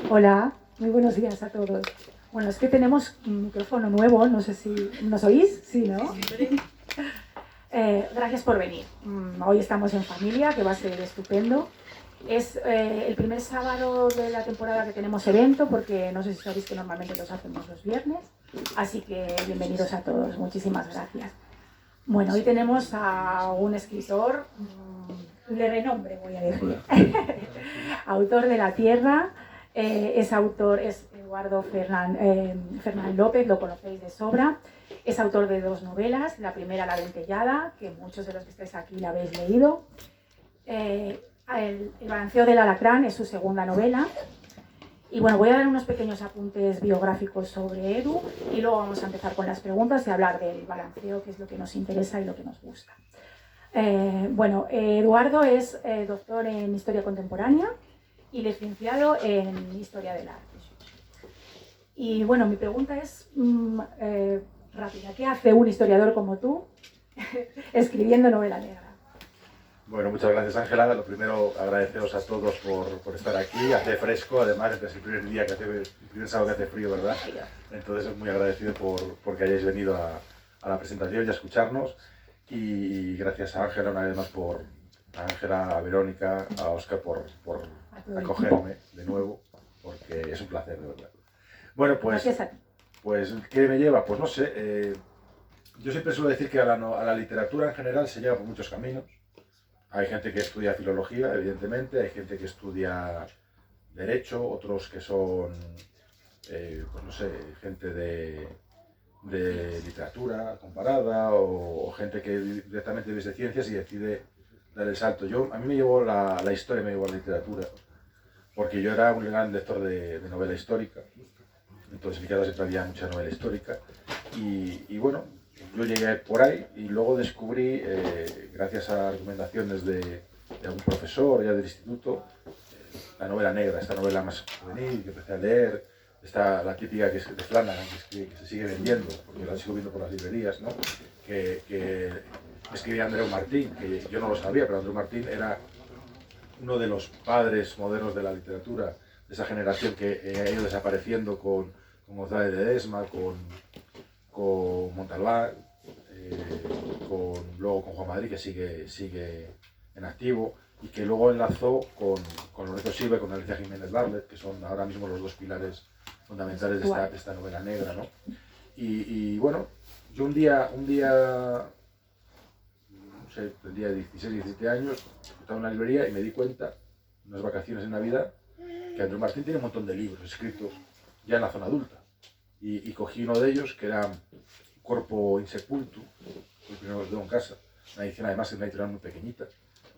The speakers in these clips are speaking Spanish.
Hola, muy buenos días a todos. Bueno, es que tenemos un micrófono nuevo, no sé si nos oís, sí, ¿no? Gracias por venir. Hoy estamos en familia, que va a ser estupendo. Es el primer sábado de la temporada que tenemos evento, porque no sé si sabéis que normalmente los hacemos los viernes, así que bienvenidos a todos, muchísimas gracias. Bueno, hoy tenemos a un escritor de renombre, voy a decir, autor de La Tierra, es Eduardo Fernán López, lo conocéis de sobra, es autor de 2 novelas, la primera La Dentellada, que muchos de los que estáis aquí la habéis leído, el balanceo del alacrán es su segunda novela. Y bueno, voy a dar unos pequeños apuntes biográficos sobre Edu y luego vamos a empezar con las preguntas y hablar del balanceo, que es lo que nos interesa y lo que nos gusta. Eduardo es doctor en Historia Contemporánea y licenciado en Historia del Arte. Y bueno, mi pregunta es rápida. ¿Qué hace un historiador como tú escribiendo novela negra? Bueno, muchas gracias, Ángela. Lo primero, agradeceros a todos por estar aquí. Hace fresco, además, este es el primer día el primer sábado que hace frío, ¿verdad? Entonces, muy agradecido porque hayáis venido a la presentación y a escucharnos. Y gracias a Ángela una vez más a Ángela, a Verónica, a Óscar por acogerme de nuevo, porque es un placer, de verdad. Bueno, pues ¿qué me lleva? Pues no sé. Yo siempre suelo decir que a la literatura en general se llega por muchos caminos. Hay gente que estudia filología, evidentemente, hay gente que estudia derecho, otros que son, pues no sé, gente de literatura comparada o gente que directamente vive de ciencias y decide dar el salto. A mí me llevó la historia, me llevó a la literatura, porque yo era un gran lector de novela histórica, entonces en mi casa siempre había mucha novela histórica y bueno, yo llegué por ahí y luego descubrí, gracias a recomendaciones de algún profesor ya del instituto, la novela negra, esta novela más juvenil que empecé a leer, la típica que es de Flanagan, que se sigue vendiendo, porque la sigo viendo por las librerías, ¿no? que escribía Andreu Martín, que yo no lo sabía, pero Andreu Martín era uno de los padres modernos de la literatura, de esa generación que ha ido desapareciendo con González de Ledesma, con Montalbán, luego con Juan Madrid, que sigue en activo, y que luego enlazó con Lorenzo Silva y con Alicia Jiménez Barlet, que son ahora mismo los 2 pilares fundamentales de esta novela negra, ¿no? Y bueno, yo un día, no sé, tendría 16, 17 años, estaba en una librería y me di cuenta, en unas vacaciones en Navidad, que Andreu Martín tiene un montón de libros escritos ya en la zona adulta. Y cogí uno de ellos, que era Corpo Insepultu, el primero que tengo en casa, una edición además es una editorial muy pequeñita,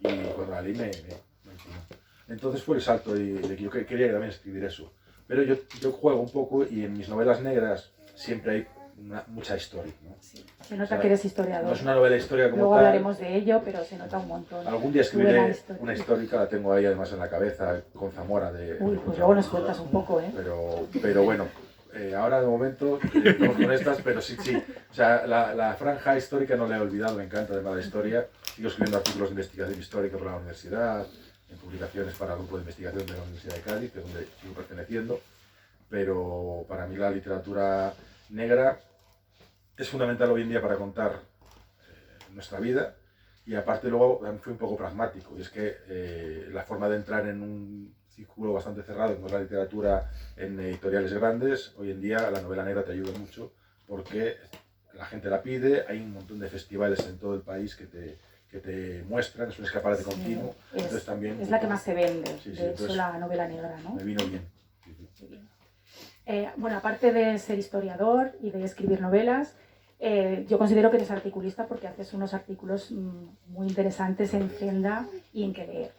y cuando la leí me impresionó. Entonces fue el salto de que yo quería también escribir eso. Pero yo juego un poco y en mis novelas negras siempre hay mucha historia, ¿no? Sí. Se nota que eres historiador. No es una novela histórica como Luego tal. hablaremos de ello, pero se nota un montón. Algún día escribiré una histórica, la tengo ahí además en la cabeza, con Zamora. Uy, pues luego nos cuentas un poco, ¿eh? Pero bueno, ahora de momento estamos con estas, pero sí. O sea, la franja histórica no la he olvidado, me encanta además la historia. Sigo escribiendo artículos de investigación histórica para la universidad, en publicaciones para el grupo de investigación de la Universidad de Cádiz, que es donde sigo perteneciendo. Pero para mí la literatura negra es fundamental hoy en día para contar nuestra vida. Y aparte luego fui un poco pragmático, y es que la forma de entrar en un círculo bastante cerrado, como es la literatura en editoriales grandes, hoy en día la novela negra te ayuda mucho porque la gente la pide, hay un montón de festivales en todo el país que te muestran, es un escaparate continuo. Entonces también, es la que más se vende, de hecho la novela negra, ¿no? Me vino bien. Bueno, aparte de ser historiador y de escribir novelas, yo considero que eres articulista porque haces unos artículos muy interesantes en Zenda y en Que Leer.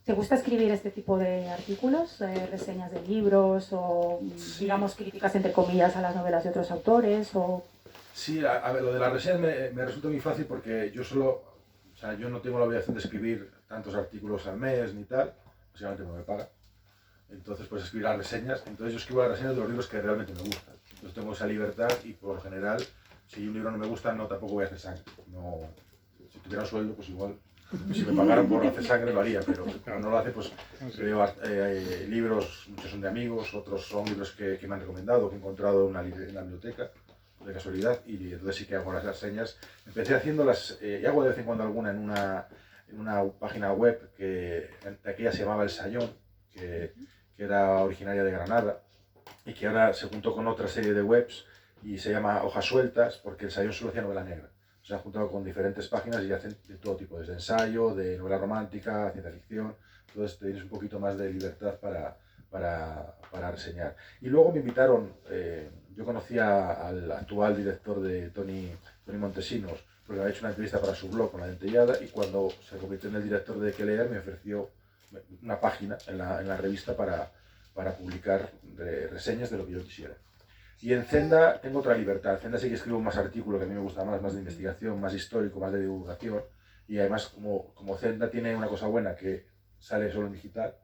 ¿Te gusta escribir este tipo de artículos, reseñas de libros o, digamos, críticas entre comillas a las novelas de otros autores? Sí, a ver, lo de las reseñas me resulta muy fácil porque yo no tengo la obligación de escribir tantos artículos al mes ni tal, básicamente no me pagan. Entonces puedes escribir las reseñas, entonces yo escribo las reseñas de los libros que realmente me gustan. Entonces tengo esa libertad y por lo general, si un libro no me gusta, tampoco voy a hacer sangre. No, si tuviera un sueldo, pues igual Si me pagaran por hacer sangre lo haría, pero como no lo hace, pues leo libros, muchos son de amigos, otros son libros que me han recomendado, que he encontrado en la biblioteca, de casualidad, y entonces sí que hago las reseñas. Empecé haciéndolas, y hago de vez en cuando alguna en una página web que de aquella se llamaba El Sayón, que era originaria de Granada, y que ahora se juntó con otra serie de webs y se llama Hojas Sueltas, porque El Sayón solo hacía novela negra. Se han juntado con diferentes páginas y hacen de todo tipo, desde ensayo, de novela romántica, ciencia ficción. Entonces tienes un poquito más de libertad para reseñar. Y luego me invitaron, yo conocía al actual director de Toni Montesinos, porque había hecho una entrevista para su blog con La Dentellada, y cuando se convirtió en el director de Que Leer me ofreció una página en la revista para publicar reseñas de lo que yo quisiera. Y en Zenda tengo otra libertad. En Zenda sí que escribo más artículos, que a mí me gusta más de investigación, más histórico, más de divulgación. Y además, como Zenda tiene una cosa buena, que sale solo en digital,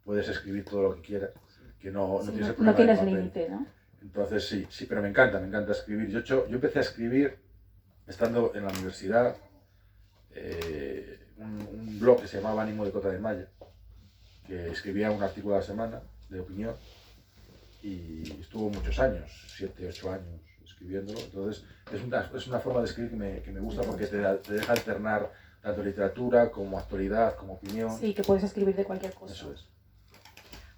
puedes escribir todo lo que quieras, que no tienes el problema no tienes del papel. límite, ¿no? Entonces sí, pero me encanta escribir. Yo empecé a escribir estando en la universidad, un blog que se llamaba Ánimo de Cota de Malla, que escribía un artículo a la semana de opinión, y estuvo muchos años, 7, 8 años escribiéndolo. Entonces es una forma de escribir que me gusta, porque te deja alternar tanto literatura como actualidad, como opinión. Sí, que puedes escribir de cualquier cosa. Eso es.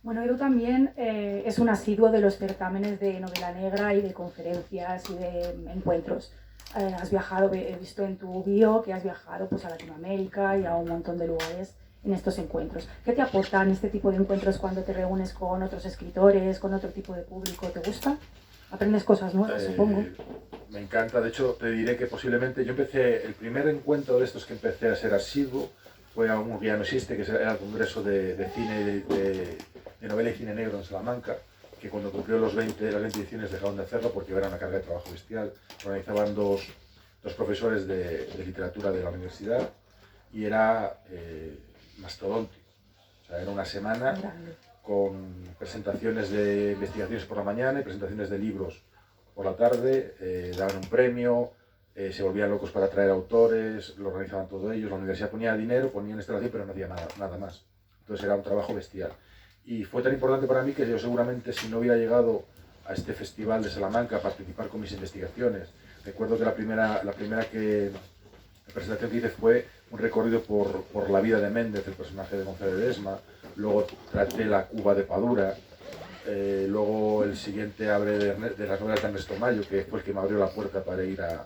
Bueno, Edu también es un asiduo de los certámenes de novela negra y de conferencias y de encuentros. Has viajado, he visto en tu bio que has viajado pues, a Latinoamérica y a un montón de lugares en estos encuentros. ¿Qué te aportan este tipo de encuentros cuando te reúnes con otros escritores, con otro tipo de público? ¿Te gusta? ¿Aprendes cosas nuevas, supongo? Me encanta. De hecho, te diré que posiblemente yo empecé, el primer encuentro de estos que empecé a ser asiduo fue a uno que ya no existe, que era el Congreso de Cine, de Novela y Cine Negro en Salamanca, que cuando cumplió las 20 ediciones dejaron de hacerlo porque era una carga de trabajo bestial. Organizaban dos profesores de literatura de la universidad, y era mastodóntico. O sea, era una semana con presentaciones de investigaciones por la mañana y presentaciones de libros por la tarde, daban un premio, se volvían locos para traer autores, lo organizaban todos ellos, la universidad ponía dinero, ponía instalación, pero no hacía nada más. Entonces era un trabajo bestial. Y fue tan importante para mí que yo seguramente, si no hubiera llegado a este festival de Salamanca a participar con mis investigaciones, recuerdo que la primera presentación que hice fue un recorrido por la vida de Méndez, el personaje de Gonzalo Ledesma. Luego traté la Cuba de Padura, luego el siguiente hablé de las novelas de Ernesto Mayo, que fue el que me abrió la puerta para ir a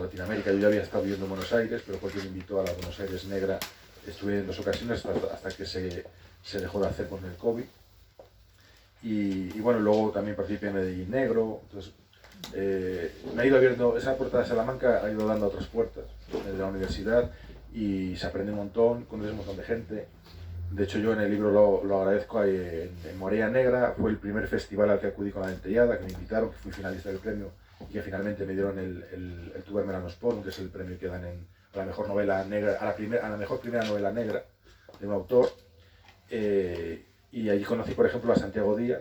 Latinoamérica. Yo ya había estado viviendo en Buenos Aires, pero fue el que me invitó a la Buenos Aires negra. Estuve en 2 ocasiones hasta que se dejó de hacer con el COVID. Y bueno, luego también participé en Medellín Negro. Entonces, me ha ido abriendo, esa puerta de Salamanca ha ido dando otras puertas de la universidad, y se aprende un montón, conoces un montón de gente. De hecho, yo en el libro lo agradezco. En Morea Negra fue el primer festival al que acudí con La Dentellada, que me invitaron, que fui finalista del premio, y que finalmente me dieron el Tuber Melanosporum, que es el premio que dan a la mejor novela negra, a la mejor primera novela negra de un autor. Y allí conocí, por ejemplo, a Santiago Díaz,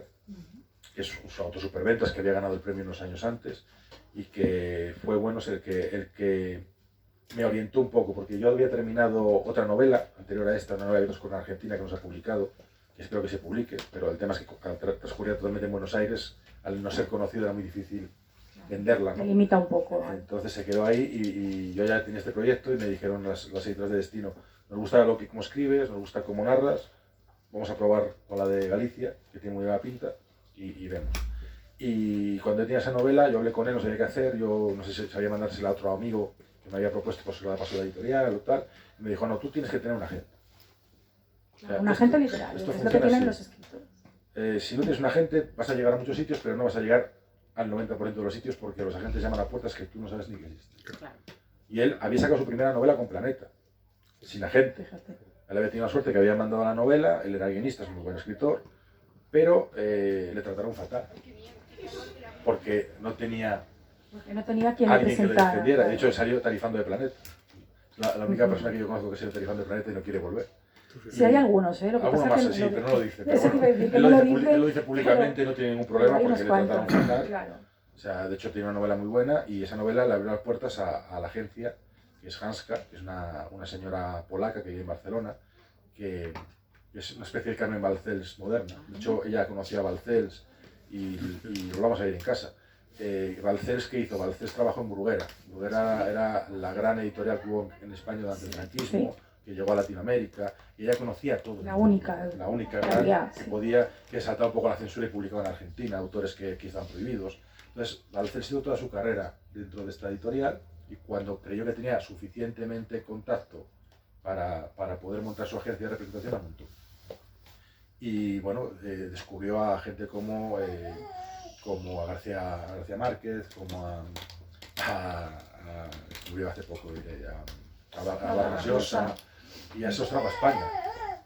que es un autosuperventas, que había ganado el premio unos años antes, y que fue bueno el que me orientó un poco, porque yo había terminado otra novela anterior a esta, una novela de Vitos con Argentina, que no se ha publicado, y espero que se publique, pero el tema es que transcurría totalmente en Buenos Aires, al no ser conocido era muy difícil venderla, ¿no? Te limita un poco. Entonces se quedó ahí, y yo ya tenía este proyecto, y me dijeron las editoras de Destino: nos gusta cómo escribes, nos gusta cómo narras, vamos a probar con la de Galicia, que tiene muy buena pinta, y vemos. Y cuando tenía esa novela, yo hablé con él, no sabía qué hacer, yo no sé si sabía mandársela a otro amigo que me había propuesto, pues la paso de la editorial o tal, y me dijo: no, tú tienes que tener un agente. O sea, un agente literario, es lo que tienen los escritores. Si no tienes un agente, vas a llegar a muchos sitios, pero no vas a llegar al 90% de los sitios, porque los agentes llaman a puertas que tú no sabes ni que existen. Claro. Y él había sacado su primera novela con Planeta, sin agente. Fíjate. Él había tenido la suerte que había mandado la novela, él era guionista, es un muy buen escritor, pero le trataron fatal, porque no tenía quien alguien que le defendiera. De hecho, salió tarifando de Planeta. La única persona que yo conozco que salió tarifando de Planeta y no quiere volver. Sí, hay algunos, ¿eh? Algunos más así, pero no lo dice. Él lo dice públicamente, no tiene ningún problema, porque le trataron fatal. Claro. O sea, de hecho tiene una novela muy buena, y esa novela le abrió las puertas a la agencia que es Hanska, que es una señora polaca que vive en Barcelona, que es una especie de Carmen Balcells moderna. De hecho, ella conocía a Balcells y lo vamos a ir en casa. Balcells, ¿qué hizo? Balcells trabajó en Bruguera. Bruguera era la gran editorial que hubo en España durante el franquismo, que llegó a Latinoamérica, y ella conocía todo. La única gran que podía, que saltaba un poco la censura y publicaba en Argentina, autores que estaban prohibidos. Entonces, Balcells hizo toda su carrera dentro de esta editorial, y cuando creyó que tenía suficientemente contacto para poder montar su agencia de representación, la montó. Y bueno, descubrió a gente como a García Márquez, como descubrió hace poco a Vargas Llosa, y a eso trajo a España.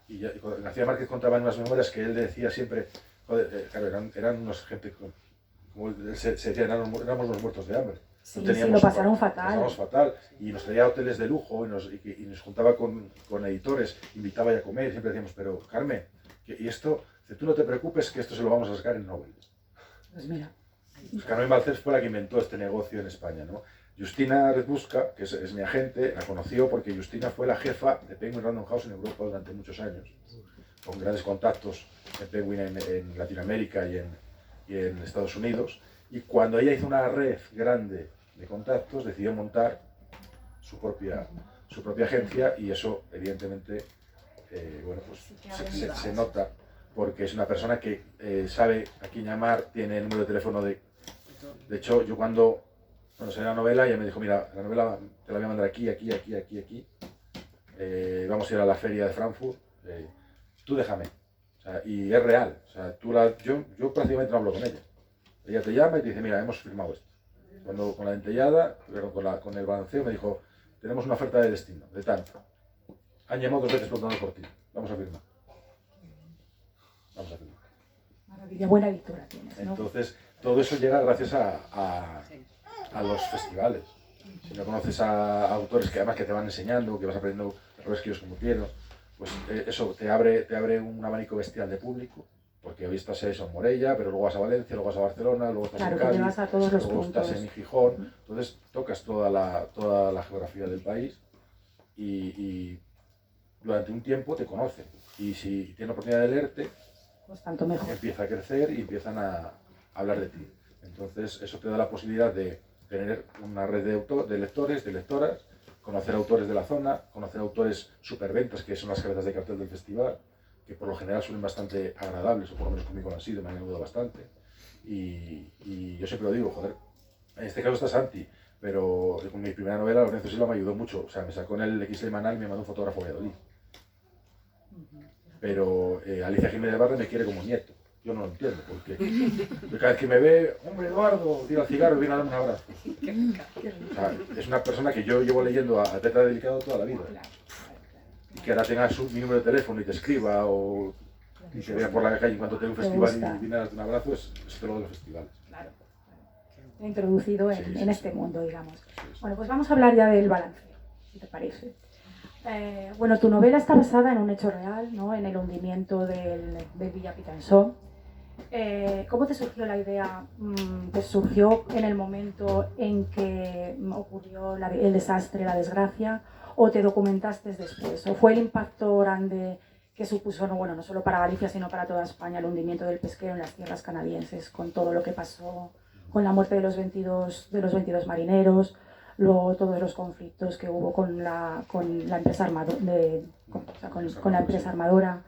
Y García Márquez contaba en unas memorias que él decía siempre, joder, claro, eran unos gente, como se decía, éramos los muertos de hambre. Sí, lo pasaron fatal. Lo pasamos fatal, y nos traía a hoteles de lujo, y nos juntaba con editores, invitaba a comer, y siempre decíamos, pero Carmen, y esto, tú no te preocupes que esto se lo vamos a sacar en Nobel. Pues mira. Pues Carmen Balcells fue la que inventó este negocio en España, ¿no? Justina Redbuska, que es mi agente, la conoció porque Justina fue la jefa de Penguin Random House en Europa durante muchos años, con grandes contactos en Penguin en Latinoamérica y en Estados Unidos. Y cuando ella hizo una red grande de contactos, decidió montar su propia agencia, y eso, evidentemente, bueno, pues se nota, porque es una persona que sabe a quién llamar, tiene el número de teléfono de hecho, yo cuando salió la novela, ella me dijo, mira, la novela te la voy a mandar aquí, vamos a ir a la feria de Frankfurt, tú déjame. O sea, y es real, o sea, yo prácticamente no hablo con ella. Ella te llama y te dice, mira, hemos firmado esto. Cuando con la dentellada, con el balanceo, me dijo, tenemos una oferta de destino, de tanto. Han llamado 2 veces preguntando por ti. Vamos a firmar. Maravilla, buena lectura tienes, ¿no? Entonces, todo eso llega gracias a los festivales. Si no conoces a autores que además que te van enseñando, que vas aprendiendo errores que ellos cometieron, pues eso te abre un abanico bestial de público, porque hoy estás en Morella, pero luego vas a Valencia, luego vas a Barcelona, luego estás en Cádiz, vas a todos los luego puntos. estás en Gijón, entonces tocas toda la geografía del país y durante un tiempo te conocen, y si tienen la oportunidad de leerte, pues tanto mejor. Empieza a crecer y empiezan a hablar de ti. Entonces eso te da la posibilidad de tener una red de lectores, de lectoras, conocer autores de la zona, conocer autores superventas, que son las cabezas de cartel del festival, que por lo general suelen bastante agradables, o por lo menos conmigo lo han sido, me han ayudado bastante. Y yo siempre lo digo, joder, en este caso está Santi, pero con mi primera novela, Lorenzo Silva me ayudó mucho. O sea, me sacó en el XL Manal y me mandó un fotógrafo a Valladolid. Pero Alicia Jiménez de Barre me quiere como nieto. Yo no lo entiendo, porque cada vez que me ve, hombre, Eduardo, tira el cigarro y viene a darme un abrazo. O sea, es una persona que yo llevo leyendo a Tetra Delicado toda la vida. Y que ahora tenga mi número de teléfono y te escriba, o y te vea por la calle en cuanto tenga un festival y viene a darte un abrazo, es todo lo de los festivales. Claro. Te he introducido en este mundo, digamos. Bueno, pues vamos a hablar ya del balance, si te parece. Bueno, tu novela está basada en un hecho real, ¿no? En el hundimiento del Villa Picansó. ¿Cómo te surgió la idea? ¿Te surgió en el momento en que ocurrió el desastre, la desgracia? ¿O te documentaste después? ¿O fue el impacto grande que supuso, no solo para Galicia, sino para toda España, el hundimiento del pesquero en las tierras canadienses, con todo lo que pasó, con la muerte de los 22 marineros, luego todos los conflictos que hubo con la empresa armadora?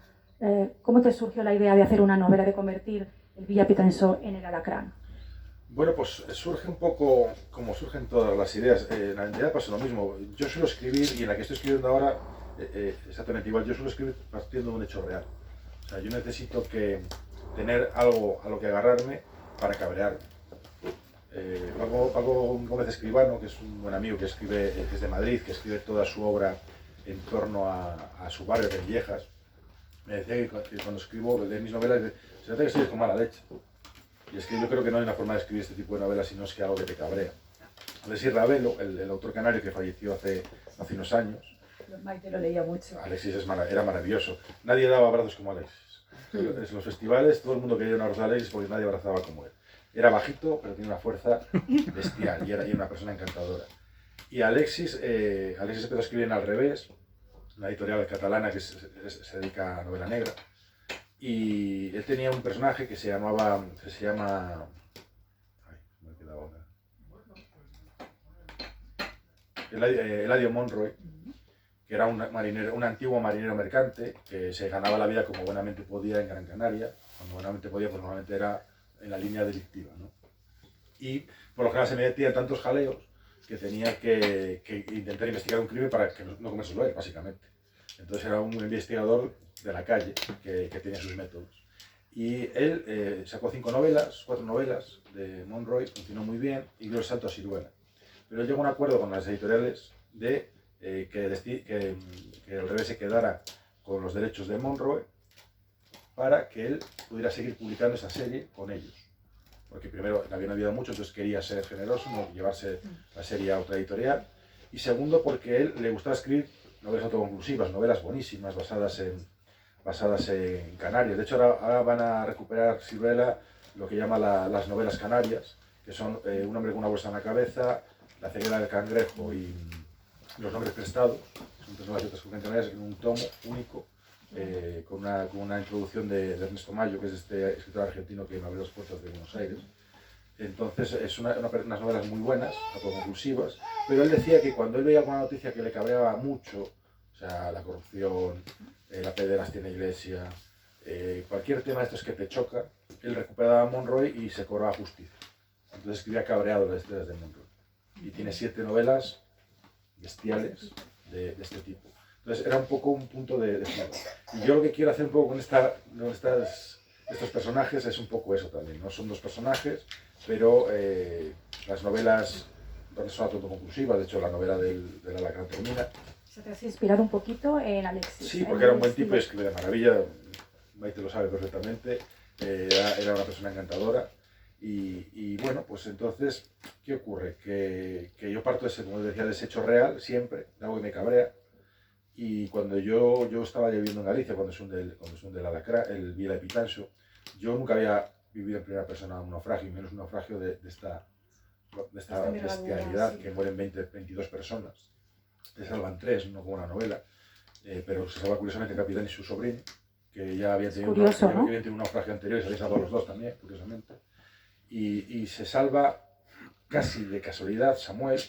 ¿Cómo te surgió la idea de hacer una novela, de convertir el Villa Picansó en el Alacrán? Bueno, pues surge un poco como surgen todas las ideas. En la entidad pasa lo mismo. Yo suelo escribir, y en la que estoy escribiendo ahora, exactamente igual. Yo suelo escribir partiendo de un hecho real. O sea, yo necesito tener algo a lo que agarrarme para cabrearme. Paco Gómez Escribano, que es un buen amigo que es de Madrid, que escribe toda su obra en torno a su barrio de Villejas, me decía que cuando escribo de mis novelas, se nota que escribes con mala leche. Y es que yo creo que no hay una forma de escribir este tipo de novelas si no es que algo que te cabrea. Alexis Ravelo, el autor canario que falleció hace unos años. Maite lo leía mucho. Alexis era maravilloso. Nadie daba abrazos como Alexis. En los festivales todo el mundo quería un abrazo a Alexis porque nadie abrazaba como él. Era bajito, pero tenía una fuerza bestial y era una persona encantadora. Y Alexis empezó a escribir en Al Revés, una editorial catalana que se dedica a novela negra. Y él tenía un personaje que se llama... Ay, me he quedado ahora. Eladio Monroy, que era un antiguo marinero mercante que se ganaba la vida como buenamente podía en Gran Canaria. Cuando buenamente podía, pues normalmente era en la línea delictiva, ¿no? Y por lo general se metía en tantos jaleos que tenía que intentar investigar un crimen para que no comérselo él, básicamente. Entonces era un investigador de la calle que tenía sus métodos. Y él sacó 4 novelas de Monroy, funcionó muy bien y dio el salto a Siruela. Pero él llegó a un acuerdo con las editoriales de que el Revés se quedara con los derechos de Monroy para que él pudiera seguir publicando esa serie con ellos. Porque primero habían habido mucho, entonces quería ser generoso, no llevarse la serie a otra editorial. Y segundo, porque a él le gustaba escribir novelas autoconclusivas, novelas buenísimas, basadas en Canarias. De hecho, ahora van a recuperar Siruela lo que llama las novelas canarias, que son Un hombre con una bolsa en la cabeza, La ceguera del cangrejo y Los nombres prestados. Son 3 novelas canarias en un tomo único, con una introducción de Ernesto Mayo, que es este escritor argentino que me abrió las puertas de Buenos Aires. Entonces, es unas novelas muy buenas, autoconclusivas, pero él decía que cuando él veía alguna noticia que le cabreaba mucho, o sea, la corrupción, la pederastia en la iglesia, cualquier tema de estos que te choca, él recuperaba a Monroy y se cobraba justicia. Entonces escribía cabreado las historias de Monroy. Y tiene 7 novelas bestiales de este tipo. Entonces era un poco un punto de giro. Y yo lo que quiero hacer un poco con estos personajes es un poco eso también, ¿no? Son 2 personajes, pero las novelas son autoconclusivas. De hecho, la novela del Alacrán termina. Se te has inspirado un poquito en Alexis. Sí, porque era un buen tipo y escribe de maravilla. Maite lo sabe perfectamente. Era una persona encantadora. Y bueno, pues entonces, ¿qué ocurre? Que yo parto de ese, como decía, de ese hecho real, siempre, de algo que me cabrea. Y cuando yo estaba viviendo en Galicia, cuando es un del Alacrán, el Vila de Pitanxo, yo nunca había vivido en primera persona un naufragio, y menos un naufragio de esta bestialidad, que mueren 22 personas. Se salvan 3, no como una novela, pero se salva curiosamente el capitán y su sobrino, que ya habían tenido, un naufragio anterior y se habían salvado los 2 también, curiosamente. Y se salva casi de casualidad Samuel,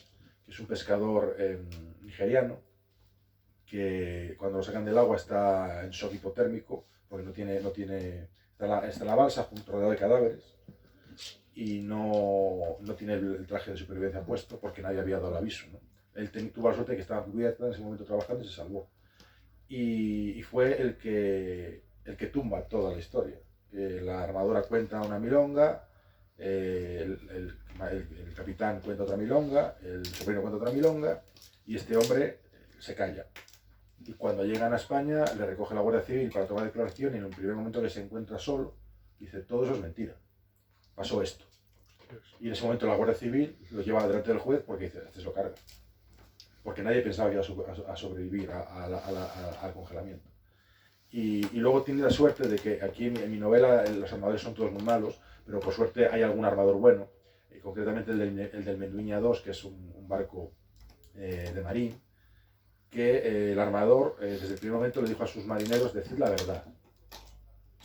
que es un pescador nigeriano, que cuando lo sacan del agua está en shock hipotérmico, porque está en la balsa rodeado de cadáveres y no tiene el traje de supervivencia puesto porque nadie había dado el aviso, ¿no? Él tuvo la suerte de que estaba cubierta en ese momento trabajando y se salvó. Y fue el que tumba toda la historia. La armadora cuenta una milonga, el capitán cuenta otra milonga, el sobrino cuenta otra milonga, y este hombre se calla. Y cuando llegan a España le recoge la Guardia Civil para tomar declaración y en un primer momento que se encuentra solo, dice, todo eso es mentira, pasó esto. Y en ese momento la Guardia Civil lo lleva delante del juez porque dice, este se lo carga. Porque nadie pensaba que iba a sobrevivir al congelamiento. Y luego tiene la suerte de que aquí en mi novela los armadores son todos muy malos, pero por suerte hay algún armador bueno, concretamente el del Menduiña 2, que es un barco de marín, que el armador desde el primer momento le dijo a sus marineros decir la verdad.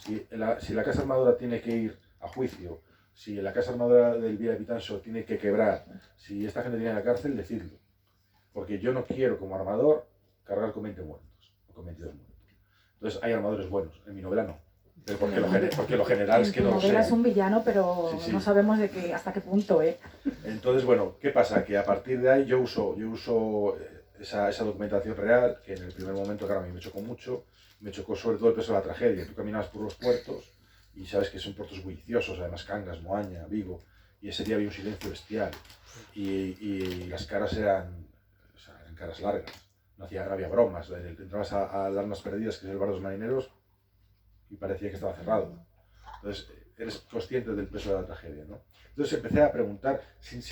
Si la casa armadora tiene que ir a juicio, si la casa armadora del Vila de Pitanxo tiene que quebrar, si esta gente tiene en la cárcel, decirlo. Porque yo no quiero como armador cargar con 20 muertos o con 22 muertos. Entonces hay armadores buenos, en mi novela no. Pero porque lo general es que no lo sé. Tu novela es un villano, pero sí. No sabemos hasta qué punto, ¿eh? Entonces, bueno, ¿qué pasa? Que a partir de ahí yo uso esa documentación real, que en el primer momento, claro, a mí me chocó mucho. Me chocó sobre todo el peso de la tragedia. Tú caminabas por los puertos y sabes que son puertos bulliciosos, además Cangas, Moaña, Vigo, y ese día había un silencio bestial. Y las caras eran caras largas, no había bromas. Entrabas a Armas Perdidas, que es el bar de los marineros, y parecía que estaba cerrado. Entonces, eres consciente del peso de la tragedia, ¿no? Entonces empecé a preguntar, sin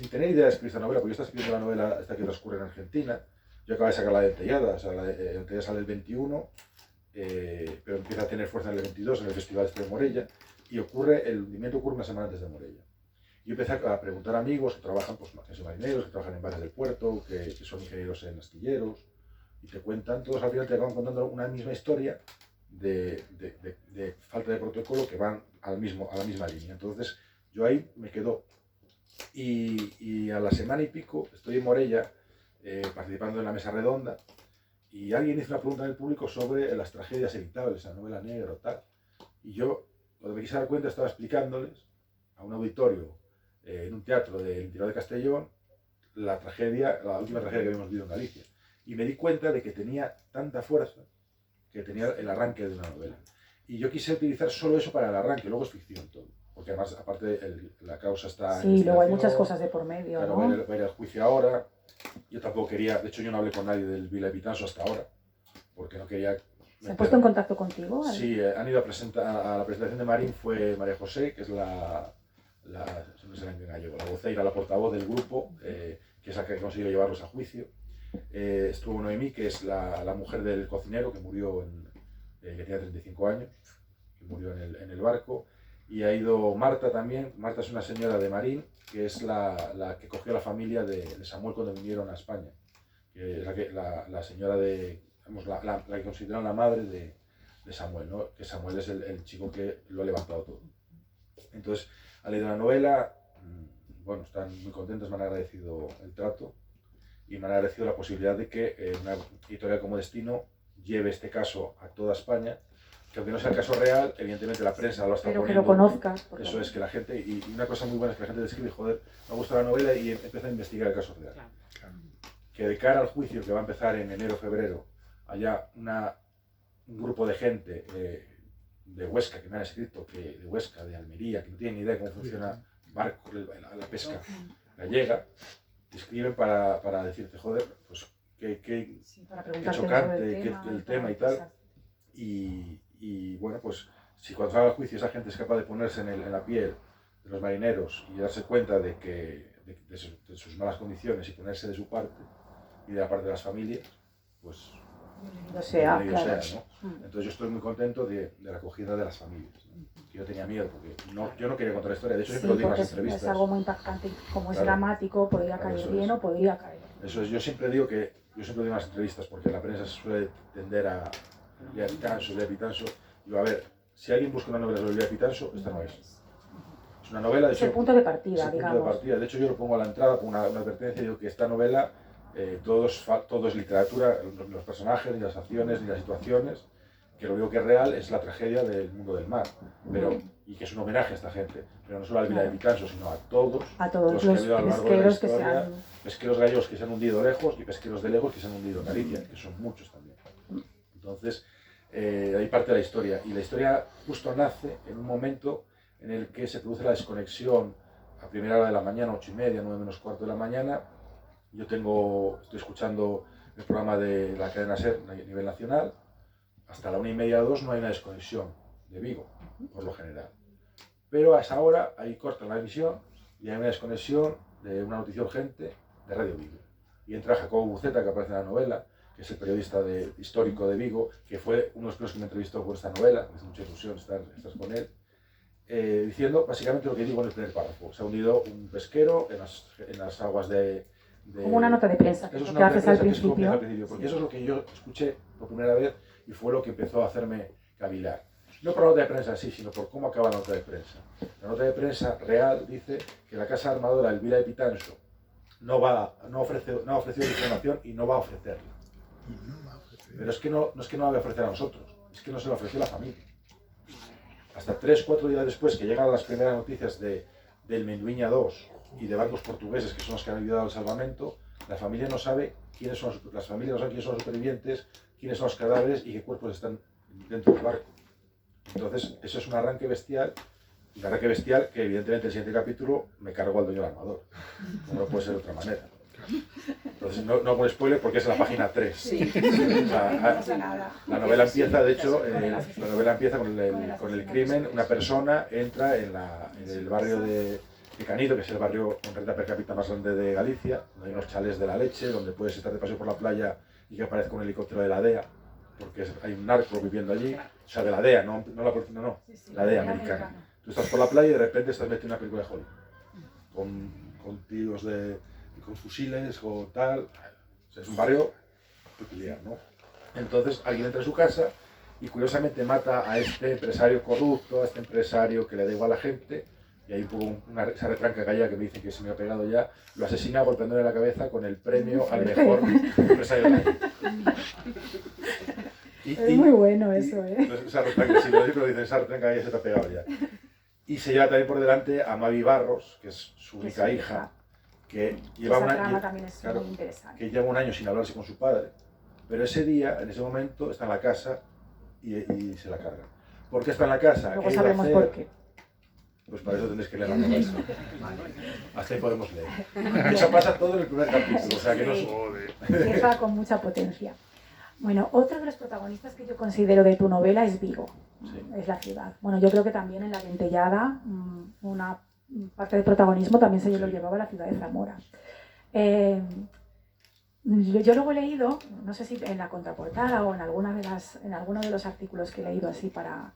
tener idea de escribir esta novela, porque yo estaba escribiendo la novela esta que transcurre en Argentina. Yo acababa de sacar la de Entellada, o sea, la de Entellada sale el 21, pero empieza a tener fuerza en el 22, en el Festival de Morella, y el hundimiento ocurre una semana antes de Morella. Y empecé a preguntar a amigos que trabajan, pues, que son marineros, que trabajan en bares del puerto, que son ingenieros en astilleros, y te cuentan, todos al final te acaban contando una misma historia de falta de protocolo que van a la misma línea. Entonces, yo ahí me quedo. Y a la semana y pico estoy en Morella participando en la mesa redonda y alguien hizo una pregunta en el público sobre las tragedias evitables, la novela negra o tal. Y yo, cuando me quise dar cuenta, estaba explicándoles a un auditorio en un teatro del Interior de Castellón la última tragedia que habíamos vivido en Galicia. Y me di cuenta de que tenía tanta fuerza que tenía el arranque de una novela. Y yo quise utilizar solo eso para el arranque, luego es ficción todo. Porque además, aparte, la causa está en luego hay muchas cosas de por medio, claro, ¿no? va a ir al juicio ahora. Yo tampoco quería, de hecho yo no hablé con nadie del Vila de Pitanso hasta ahora, porque no quería... ¿Se han puesto en contacto contigo? Sí, han ido a la presentación de Marín, fue María José, que es la voceira, la portavoz del grupo, que es la que consiguió llevarlos a juicio. Estuvo Noemí, que es la mujer del cocinero que murió, que tenía 35 años, que murió en el barco. Y ha ido Marta también. Marta es una señora de Marín, que es la que cogió a la familia de Samuel cuando vinieron a España. Que es la señora la que consideran la madre de Samuel, ¿no? Que Samuel es el chico que lo ha levantado todo. Entonces, ha leído la novela, bueno, están muy contentos, me han agradecido el trato y me han agradecido la posibilidad de que una editorial como Destino lleve este caso a toda España, que aunque no sea el caso real, evidentemente la prensa lo está poniendo. Pero que lo conozcas. Eso es, que la gente, y una cosa muy buena es que la gente describe, joder, me ha gustado la novela y empieza a investigar el caso real. Claro. Que de cara al juicio que va a empezar en enero o febrero, haya un grupo de gente de Huesca que me han escrito, de Huesca, de Almería, que no tienen ni idea de cómo funciona barco, la pesca gallega, te escriben para decirte, joder, pues qué chocante el tema y tal. Y bueno, pues si cuando salga el juicio esa gente es capaz de ponerse en la piel de los marineros y darse cuenta de sus malas condiciones y ponerse de su parte y de la parte de las familias, pues bienvenido sea, claro. ¿no? Entonces yo estoy muy contento de la acogida de las familias, ¿no? Que yo tenía miedo porque yo no quería contar la historia, de hecho siempre lo digo en las entrevistas. Es algo muy impactante, como es dramático, podría caer bien o podría caer. Eso es, yo siempre digo en las entrevistas, porque la prensa suele tender a Vila de Pitanso. Digo, a ver, si alguien busca una novela sobre Vila de Pitanso, esta no es. Es una novela, de hecho, es el punto de partida, digamos. De hecho, yo lo pongo a la entrada con una advertencia, digo que esta novela todo es literatura, los personajes, ni las acciones, ni las situaciones, que lo único que es real es la tragedia del mundo del mar, y que es un homenaje a esta gente, pero no solo al Vila de Pitanso, sino a todos los que ha habido a lo largo de la historia, pesqueros gallegos que se han hundido lejos y pesqueros de lejos que se han hundido en Galicia, que son muchos también. Entonces, ahí parte la historia, y la historia justo nace en un momento en el que se produce la desconexión a primera hora de la mañana, 8:30, 9 menos cuarto de la mañana. Yo estoy escuchando el programa de la cadena SER a nivel nacional, hasta la 1:30 o 2 no hay una desconexión de Vigo, por lo general. Pero a esa hora ahí cortan la emisión y hay una desconexión de una noticia urgente de Radio Vigo. Y entra Jacobo Buceta, que aparece en la novela, que es el periodista histórico de Vigo, que fue uno de los primeros que me entrevistó por esta novela, me hace mucha ilusión estar con él, diciendo básicamente lo que digo en el primer párrafo. Se ha hundido un pesquero en las aguas de... Como una nota de prensa, eso es una nota de prensa al principio, porque sí. Eso es lo que yo escuché por primera vez y fue lo que empezó a hacerme cavilar. No por la nota de prensa sí, sino por cómo acaba la nota de prensa. La nota de prensa real dice que la casa armadora del Vila de Pitanso no ha ofrecido información y no va a ofrecerla. Pero es que no es que no la vaya a ofrecer a nosotros, es que no se la ofreció a la familia. Hasta 3-4 días después que llegan las primeras noticias del Menduiña 2 y de barcos portugueses, que son los que han ayudado al salvamento, la familia no sabe quiénes son los supervivientes, quiénes son los cadáveres y qué cuerpos están dentro del barco. Entonces, eso es un arranque bestial que evidentemente el siguiente capítulo me cargo al dueño del armador. No puede ser de otra manera. Entonces, no hago spoiler porque es en la página 3. Sí. La novela empieza, de hecho, la novela empieza con el crimen. Una persona entra en el barrio de Canido, que es el barrio con renta per cápita más grande de Galicia, donde hay unos chalés de la leche, donde puedes estar de paseo por la playa y que aparezca un helicóptero de la DEA, porque hay un narco viviendo allí, o sea, de la DEA, no la DEA americana. Tú estás por la playa y de repente estás metido en una película de Hollywood. con tíos con fusiles o tal. O sea, es un barrio peculiar, ¿no? Entonces alguien entra a su casa y curiosamente mata a este empresario corrupto, a este empresario que le da igual a la gente, y hay un poco esa retranca gallega que me dice que se me ha pegado ya, lo asesina golpeándole la cabeza con el premio al mejor empresario del año. Es muy bueno eso, ¿eh? Esa retranca, sí, lo digo, dicen, esa retranca ya se te ha pegado ya. Y se lleva también por delante a Mavi Barros, que es su única hija, que lleva esa trama también es muy interesante. Que lleva un año sin hablarse con su padre, pero ese día, en ese momento, está en la casa y se la carga. ¿Por qué está en la casa? Luego sabremos por qué. Pues para eso tendréis que leer la novela. Hasta ahí podemos leer. Eso pasa todo en el primer capítulo, o sea que no se jode. Empieza con mucha potencia. Bueno, otro de los protagonistas que yo considero de tu novela es Vigo, sí. Es la ciudad. Bueno, yo creo que también en La Dentellada una parte del protagonismo también se lo llevaba la ciudad de Zamora. Yo luego he leído, no sé si en la contraportada o en alguno de los artículos que he leído así para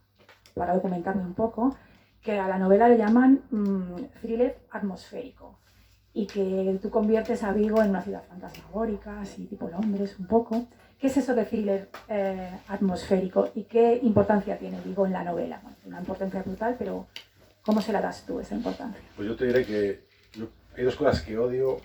documentarme un poco, que a la novela le llaman thriller atmosférico y que tú conviertes a Vigo en una ciudad fantasmagórica, así tipo Londres un poco. ¿Qué es eso de thriller atmosférico y qué importancia tiene Vigo en la novela? Bueno, una importancia brutal, pero ¿cómo se la das tú esa importancia? Pues yo te diré que hay dos cosas que odio.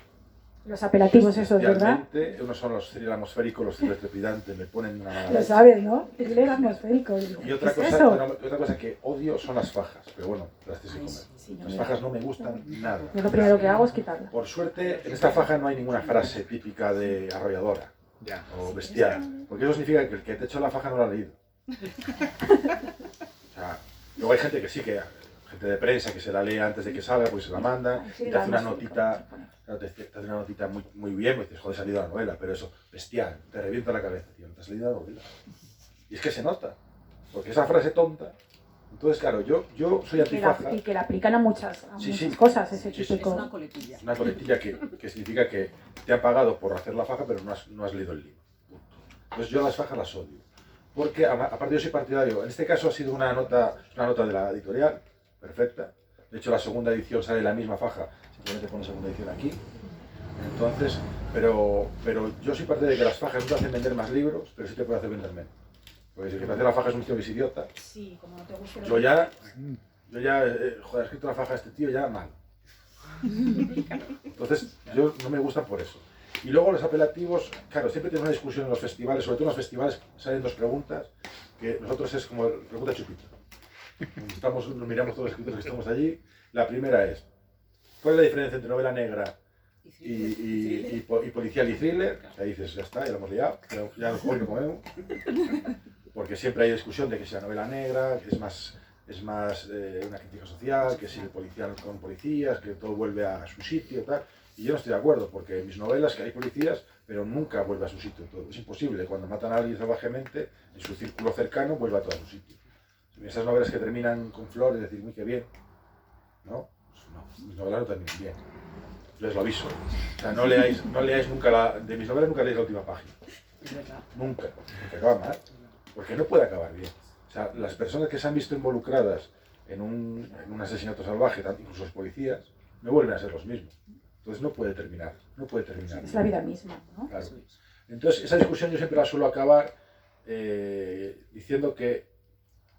Los apelativos esos, ¿verdad? Unos son los thriller atmosféricos, los thriller trepidantes, me ponen una mala. Lo sabes, ¿no? Thriller atmosférico. Y otra cosa que odio son las fajas, pero bueno, las tienes que comer. Sí, las fajas no me gustan nada. Yo lo primero que hago es quitarlas. Por suerte, en esta faja no hay ninguna frase típica de arrolladora o bestial, porque eso significa que el que te echó la faja no la ha leído. O sea, luego hay gente que sí, gente de prensa que se la lee antes de que salga, pues se la manda, y te hace una notita. Claro, te hace una notita muy bien, pues dices, joder, se ha leído la novela, pero eso, bestial, te revienta la cabeza, tío, no te has leído la novela. Y es que se nota, porque esa frase tonta. Entonces, claro, yo soy antifaja. Y que la aplican a muchas cosas, ese típico. Es una coletilla. Es una coletilla que significa que te han pagado por hacer la faja, pero no has leído el libro. Punto. Entonces yo las fajas las odio. Porque, aparte yo soy partidario, en este caso ha sido una nota de la editorial, perfecta. De hecho, la segunda edición sale la misma faja, simplemente pone segunda edición aquí. Entonces, pero yo soy parte de que las fajas no te hacen vender más libros, pero sí te puede hacer vender menos. Porque si el que te hace la faja es un tío que es idiota, sí, como no te gusta yo ya, joder, he escrito la faja a este tío ya mal. Entonces, yo no me gusta por eso. Y luego los apelativos, claro, siempre tenemos una discusión en los festivales, sobre todo en los festivales salen dos preguntas, que nosotros es como pregunta chupita. Nos miramos todos los escritores que estamos allí. La primera es, ¿cuál es la diferencia entre novela negra y policial y thriller? Ahí dices, ya está, ya lo hemos liado, ya nos comemos. Porque siempre hay discusión de que si la novela negra es más una crítica social, que si el policial con policías, que todo vuelve a su sitio y tal. Y yo no estoy de acuerdo, porque en mis novelas que hay policías, pero nunca vuelve a su sitio todo. Es imposible, cuando matan a alguien salvajemente, en su círculo cercano vuelve a todo a su sitio. Esas novelas que terminan con flores, decir, muy que bien, ¿no? Pues no, mis novelas no terminan bien. Yo les lo aviso. O sea, no leáis nunca de mis novelas nunca leáis la última página. Nunca, porque acaba mal. Porque no puede acabar bien. O sea, las personas que se han visto involucradas en un asesinato salvaje, incluso los policías, no vuelven a ser los mismos. Entonces no puede terminar. Es la vida misma, ¿no? Claro. Entonces, esa discusión yo siempre la suelo acabar diciendo que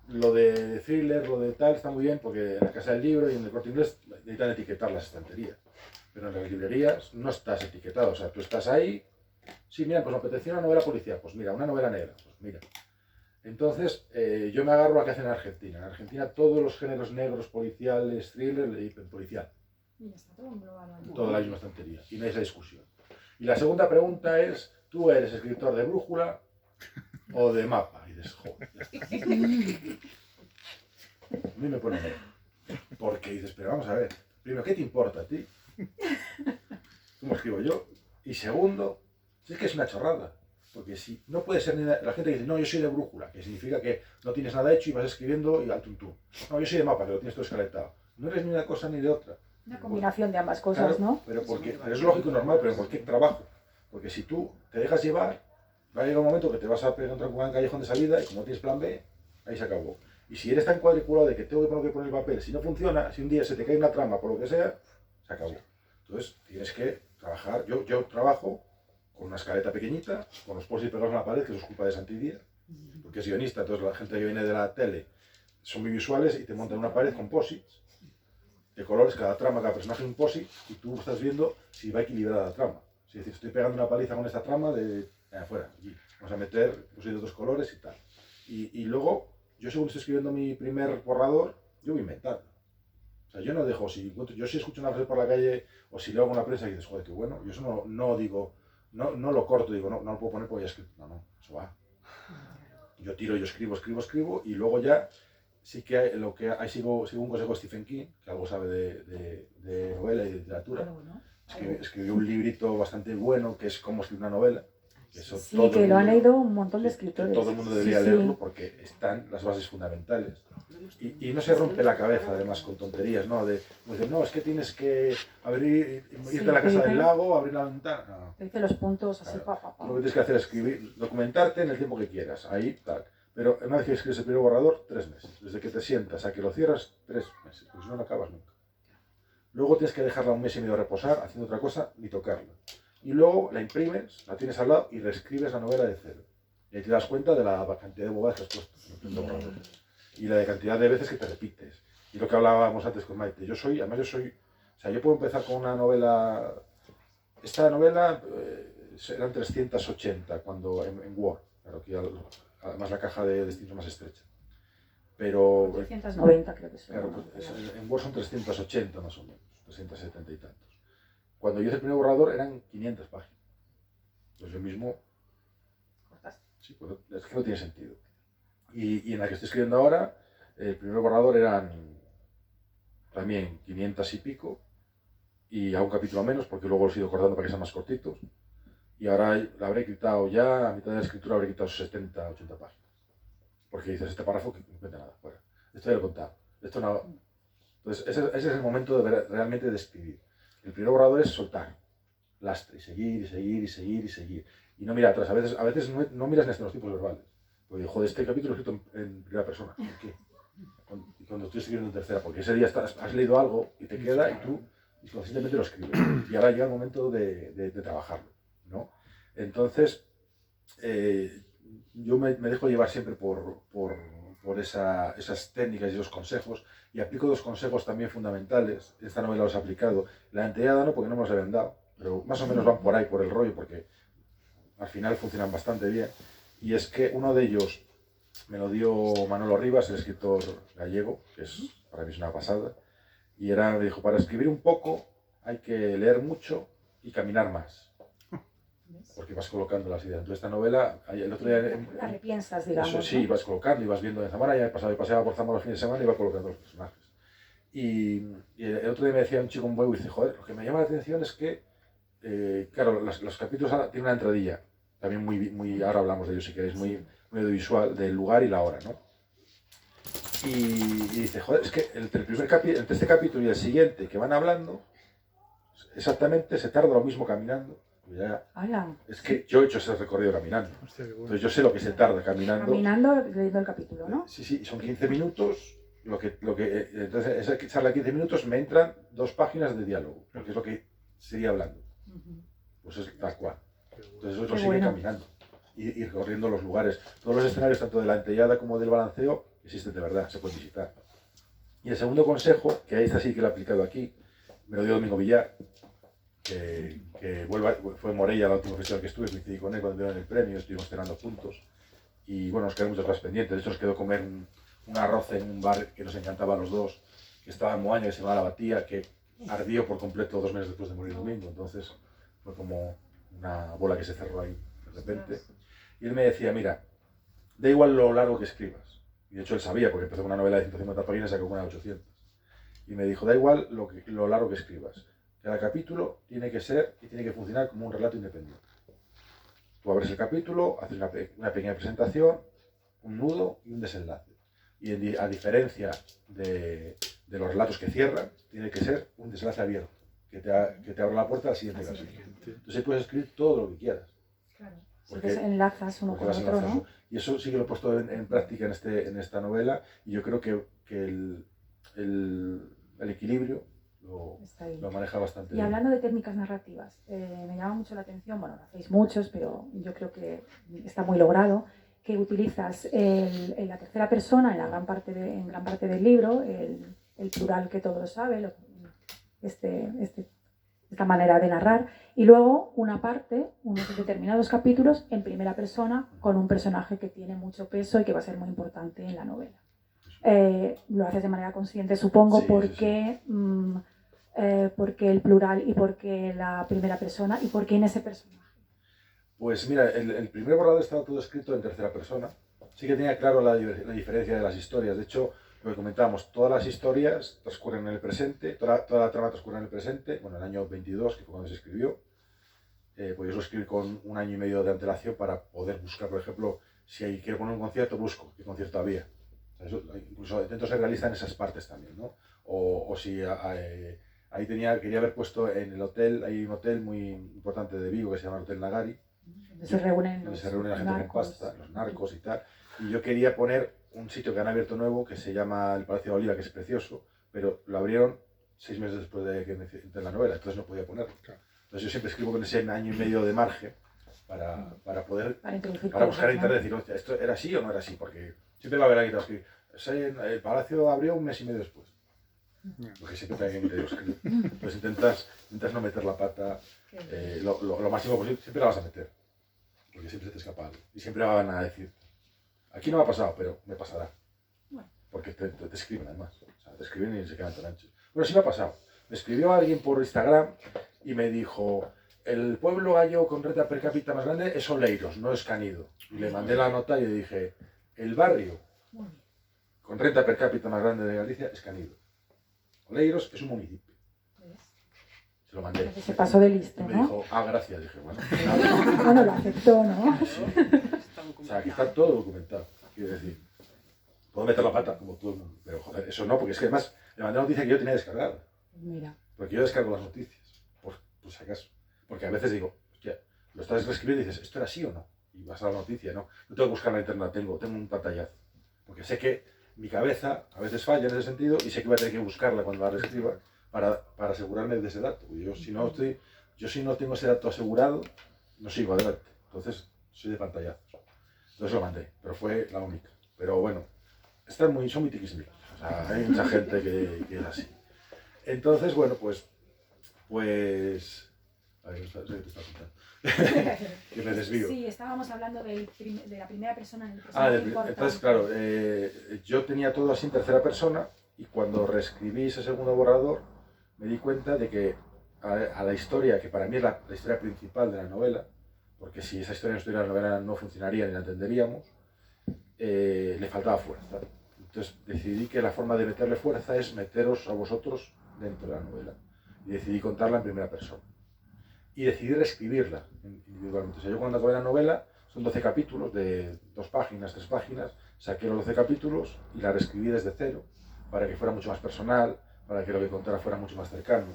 lo de thriller, lo de tal, está muy bien porque en la Casa del Libro y en el Corte Inglés necesitan etiquetar las estanterías. Pero en las librerías no estás etiquetado. O sea, tú estás ahí, sí, mira, pues me apetecía una novela policial, pues mira, una novela negra, pues mira. Entonces, yo me agarro a lo que hacen en Argentina. En Argentina todos los géneros negros, policiales, thriller y policial. Y está todo englobado. Toda la misma estantería. Y no hay esa discusión. Y la segunda pregunta es, ¿tú eres escritor de Brújula o de Mapa? Y dices, joder, ya está. A mí me pone negro. Porque dices, pero vamos a ver, primero, ¿qué te importa a ti? ¿Cómo escribo yo? Y segundo, si es que es una chorrada. Porque si no puede ser ni la gente dice, no, yo soy de Brújula, que significa que no tienes nada hecho y vas escribiendo y al tuntún. No, yo soy de Mapa, que lo tienes todo escaletado. No eres ni una cosa ni de otra. Una combinación de ambas cosas, claro, ¿no? Pero es lógico y normal, pero en cualquier trabajo. Porque si tú te dejas llevar, va a llegar un momento que te vas a pegar contra un callejón de salida y como no tienes plan B, ahí se acabó. Y si eres tan cuadriculado de que tengo que poner el papel, si no funciona, si un día se te cae una trama por lo que sea, se acabó. Entonces tienes que trabajar, yo trabajo con una escaleta pequeñita, con los post-it pegados en la pared, que eso es culpa de Santidía, porque es guionista, entonces la gente que viene de la tele son muy visuales y te montan una pared con post-its de colores, cada trama, cada personaje un post-it, y tú estás viendo si va equilibrada la trama. Es decir, estoy pegando una paliza con esta trama de afuera, aquí. Vamos a meter post-it de otros colores y tal. Y luego, yo según estoy escribiendo mi primer borrador, yo voy inventando. O sea, yo no dejo, yo si escucho una frase por la calle o si leo alguna prensa y dices, joder, qué bueno, yo eso no digo, no lo corto, digo, no lo puedo poner porque ya escrito. No, eso va. Yo tiro, yo escribo y luego ya sí que hay, sigo un consejo de Stephen King, que algo sabe de novela y de literatura. Escribió un librito bastante bueno que es cómo escribir una novela. Eso sí, que lo han leído un montón de escritores. Todo el mundo debería leerlo porque están las bases fundamentales. Y no se rompe la cabeza además con tonterías, ¿no? No, es que tienes que irte a la casa del lago, abrir la ventana. No. Te dice los puntos así, Lo que tienes que hacer es escribir, documentarte en el tiempo que quieras, ahí, tal. Pero una vez que escribes el primer borrador, 3 meses. Desde que te sientas a que lo cierras, 3 meses. Porque si no, no acabas nunca. Luego tienes que dejarla un mes y medio reposar, haciendo otra cosa, ni tocarla. Y luego la imprimes, la tienes al lado y reescribes la novela de cero. Y ahí te das cuenta de la cantidad de bobadas que has puesto en el borrador. Y la cantidad de veces que te repites. Y lo que hablábamos antes con Maite. O sea, yo puedo empezar con una novela. Esta novela eran 380 cuando en Word. Claro, aquí además la caja de destinos es más estrecha. Pero. 390 creo que son. Claro, pues, en Word son 380 más o menos. 370 y tantos. Cuando yo hice el primer borrador eran 500 páginas. Pues yo mismo. Sí, pues es que no tiene sentido. Y en la que estoy escribiendo ahora, el primer borrador eran también 500 y pico, y a un capítulo menos, porque luego los he ido cortando para que sean más cortitos. Y ahora la habré quitado ya, a mitad de la escritura habré quitado 70, 80 páginas. Porque dices, este párrafo que no cuenta nada, fuera. Esto ya lo he contado. Esto no. Entonces, ese es el momento realmente de escribir. El primer borrador es soltar, lastre, y seguir, y seguir, y seguir, y seguir. Y no mirar atrás. A veces no miras ni hasta los tipos verbales. Porque, joder, este capítulo lo he escrito en primera persona. ¿Por qué? Cuando estoy escribiendo en tercera. Porque ese día has leído algo y te queda y tú inconscientemente lo escribes. Y ahora llega el momento de trabajarlo, ¿no? Entonces, yo me dejo llevar siempre por esas técnicas y esos consejos. Y aplico 2 consejos también fundamentales. Esta novela los he aplicado. La anterior no, porque no me los habían dado. Pero más o menos van por ahí, por el rollo, porque al final funcionan bastante bien. Y es que uno de ellos me lo dio Manolo Rivas, el escritor gallego, que para mí es una pasada. Y me dijo, para escribir un poco hay que leer mucho y caminar más. Porque vas colocando las ideas. Entonces esta novela, el otro día... La repiensas, digamos. Eso sí, vas colocando y vas viendo en Zamora, ya paseaba por Zamora los fines de semana y iba colocando los personajes. Y el otro día me decía un chico un huevo y dice, joder, lo que me llama la atención es que, claro, los capítulos tienen una entradilla, también muy, ahora hablamos de ello si queréis, muy audiovisual, del lugar y la hora, ¿no? Y dice, joder, es que entre este capítulo y el siguiente que van hablando, exactamente se tarda lo mismo caminando. Es que yo he hecho ese recorrido caminando. Entonces yo sé lo que se tarda caminando. Caminando leyendo el capítulo, ¿no? Sí, son 15 minutos. Entonces, esa charla de 15 minutos me entran 2 páginas de diálogo, porque es lo que sería hablando. Pues es tal cual. Entonces eso lo sigue caminando y recorriendo los lugares. Todos los escenarios, tanto de la entellada como del balanceo, existen de verdad, se pueden visitar. Y el segundo consejo, que ahí está sí que lo he aplicado aquí, me lo dio Domingo Villar, que fue en Morella, el último festival que estuve, coincidí con él cuando dieron el premio, estuvimos cenando juntos. Y bueno, nos quedaron muchas cosas pendientes. De hecho, nos quedó comer un arroz en un bar que nos encantaba a los dos, que estaba en Moaña, que se llamaba La Batía, que ardió por completo 2 meses después de morir Domingo. Entonces fue como una bola que se cerró ahí de repente. Y él me decía, mira, da igual lo largo que escribas. Y de hecho él sabía, porque empezó con una novela de 150 páginas y sacó una de 800. Y me dijo, da igual lo largo que escribas. Cada capítulo tiene que ser y tiene que funcionar como un relato independiente. Tú abres el capítulo, haces una pequeña presentación, un nudo y un desenlace. Y a diferencia de los relatos que cierran, tiene que ser un desenlace abierto, que te abra la puerta al siguiente capítulo. Entonces puedes escribir todo lo que quieras. Claro. Porque enlazas uno con otro, ¿no? Y eso sí que lo he puesto en práctica en esta novela, y yo creo que el equilibrio, Está ahí. lo maneja bastante Y bien. hablando de técnicas narrativas, me llama mucho la atención, bueno, lo hacéis muchos, pero yo creo que está muy logrado, que utilizas la tercera persona en gran parte del libro, el plural que todo lo sabe, esta manera de narrar, y luego una parte, unos determinados capítulos en primera persona con un personaje que tiene mucho peso y que va a ser muy importante en la novela. Lo haces de manera consciente, supongo, Sí, porque, porque el plural y porque la primera persona y porque en ese personaje. Pues mira, el primer borrador estaba todo escrito en tercera persona. Sí que tenía claro la diferencia de las historias. De hecho, lo que comentábamos, todas las historias transcurren en el presente, toda la trama transcurre en el presente, bueno, el año 22, que fue cuando se escribió. Pues yo lo escribí con 1 año y medio de antelación para poder buscar, por ejemplo, si quiero poner un concierto, busco qué concierto había. O sea, incluso intento ser realista en esas partes también, ¿no? O si ahí quería haber puesto en el hotel, hay un hotel muy importante de Vigo que se llama el Hotel Nagari, donde se reúnen la gente narcos. con pasta, los narcos y tal. Y yo quería poner un sitio que han abierto nuevo que se llama el Palacio de Oliva, que es precioso, pero lo abrieron 6 meses después de que entré en la novela, entonces no podía ponerlo. Entonces yo siempre escribo con ese 1 año y medio de margen para poder, para buscar en internet, decir, hostia, ¿esto era así o no era así? Porque siempre va a haber alguien que va a escribir. El Palacio abrió 1 mes y medio después. Porque siempre hay alguien que te lo escribe. Entonces intentas no meter la pata lo máximo posible, siempre la vas a meter. Porque siempre se te escapa algo. Y siempre van a decir, aquí no me ha pasado, pero me pasará. Porque te escriben además. O sea, te escriben y se quedan tan anchos. Bueno, sí me ha pasado. Me escribió alguien por Instagram y me dijo, el pueblo gallo con renta per cápita más grande es Oleiros, no es Canido. Y le mandé la nota y le dije, el barrio con renta per cápita más grande de Galicia es Canido. Oleiros es un municipio. Se lo mandé. Se pasó de listo, y me ¿no? dijo, gracias. Dije, bueno. Bueno, lo aceptó, ¿no? Sí. O sea, aquí está todo documentado. Quiero decir, puedo meter la pata como todo el mundo, pero joder, eso no, porque es que además le mandé la noticia que yo tenía descargada. Mira. Porque yo descargo las noticias, por si acaso. Porque a veces digo, hostia, lo estás reescribiendo y dices, ¿esto era así o no? Y vas a la noticia, ¿no? No tengo que buscar en la internet, tengo un pantallazo. Porque sé que mi cabeza a veces falla en ese sentido y sé que voy a tener que buscarla cuando la reescriba para asegurarme de ese dato. Yo si no tengo ese dato asegurado, no sigo adelante. Entonces, soy de pantallazos. Entonces lo mandé, pero fue la única. Pero bueno, son muy tiquismiquis. O sea, hay mucha gente que es así. Entonces, bueno, pues... A ver, ¿qué te estaba contando? Que me desvío. Sí, estábamos hablando de la primera persona en el personaje. Entonces, claro, yo tenía todo así en tercera persona y cuando reescribí ese segundo borrador me di cuenta de que a la historia, que para mí es la historia principal de la novela, porque si esa historia no estuviera en la novela no funcionaría ni la entenderíamos, le faltaba fuerza. Entonces decidí que la forma de meterle fuerza es meteros a vosotros dentro de la novela. Y decidí contarla en primera persona. Y decidí reescribirla individualmente. O sea, yo cuando acabé la novela, son 12 capítulos de 2 páginas, 3 páginas, saqué los 12 capítulos y la reescribí desde cero, para que fuera mucho más personal, para que lo que contara fuera mucho más cercano,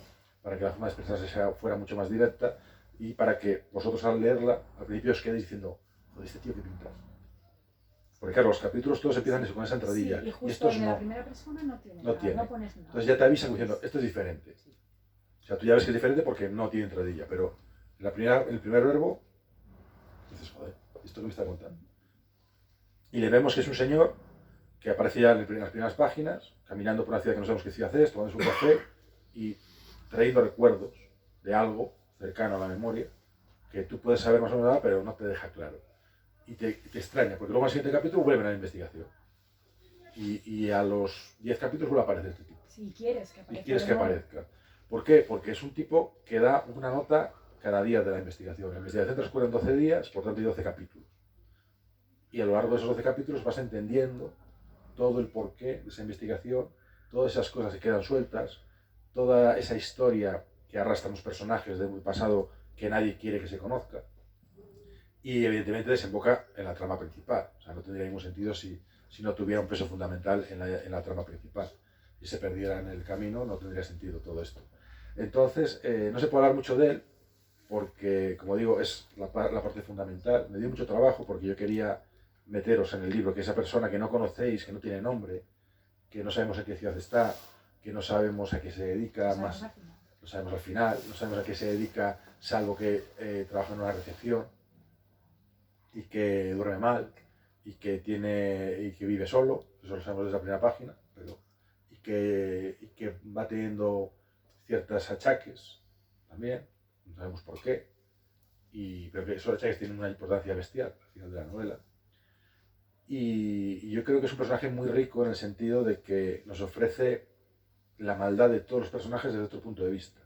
para que la forma de expresarse fuera mucho más directa y para que vosotros al leerla, al principio os quedéis diciendo, joder, este tío qué pinta. Porque claro, los capítulos todos empiezan con esa entradilla. Sí, y justo y estos en no. la primera persona no tiene No nada, tiene. no pones nada. Entonces ya te avisan diciendo, esto es diferente. O sea, tú ya ves que es diferente porque no tiene entradilla, pero el primer verbo, dices, joder, ¿esto qué me está contando? Y le vemos que es un señor que aparece ya en las primeras páginas, caminando por una ciudad que no sabemos qué ciudad es, tomándose un café y trayendo recuerdos de algo cercano a la memoria, que tú puedes saber más o menos, pero no te deja claro. Y te extraña, porque luego al siguiente capítulo vuelven a la investigación. Y a los 10 capítulos vuelve a aparecer este tipo. Si quieres que aparezca. Y quieres que aparezca. ¿Por qué? Porque es un tipo que da una nota cada día de la investigación. La investigación transcurre en 12 días, por tanto hay 12 capítulos. Y a lo largo de esos 12 capítulos vas entendiendo todo el porqué de esa investigación, todas esas cosas que quedan sueltas, toda esa historia que arrastran los personajes de un pasado que nadie quiere que se conozca. Y evidentemente desemboca en la trama principal. O sea, no tendría ningún sentido si no tuviera un peso fundamental en la trama principal. Si se perdiera en el camino, no tendría sentido todo esto. Entonces, no se puede hablar mucho de él, porque, como digo, es la parte fundamental. Me dio mucho trabajo porque yo quería meteros en el libro que esa persona que no conocéis, que no tiene nombre, que no sabemos en qué ciudad está, que no sabemos a qué se dedica, más lo sabemos al final, no sabemos a qué se dedica, salvo que trabaja en una recepción y que duerme mal y que vive solo, eso lo sabemos desde la primera página, y que va teniendo ciertos achaques también, no sabemos por qué, pero que esos achaques tienen una importancia bestial al final de la novela. Y yo creo que es un personaje muy rico en el sentido de que nos ofrece la maldad de todos los personajes desde otro punto de vista.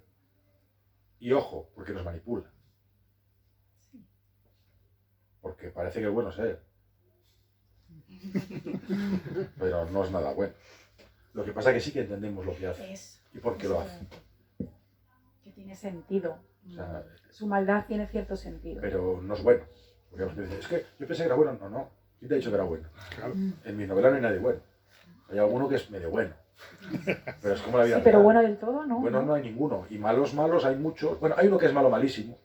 Y ojo, porque nos manipula. Porque parece que es bueno ser. Pero no es nada bueno. Lo que pasa es que sí que entendemos lo que hace y por qué lo hace. Que tiene sentido. O sea, su maldad tiene cierto sentido. Pero no es bueno. Porque dicen, es que yo pensé que era bueno. No. ¿Quién te ha dicho que era bueno? Claro. En mi novela no hay nadie bueno. Hay alguno que es medio bueno. Pero es como la vida real. Pero bueno del todo, ¿no? Bueno, no hay ninguno. Y malos hay muchos. Bueno, hay uno que es malo malísimo.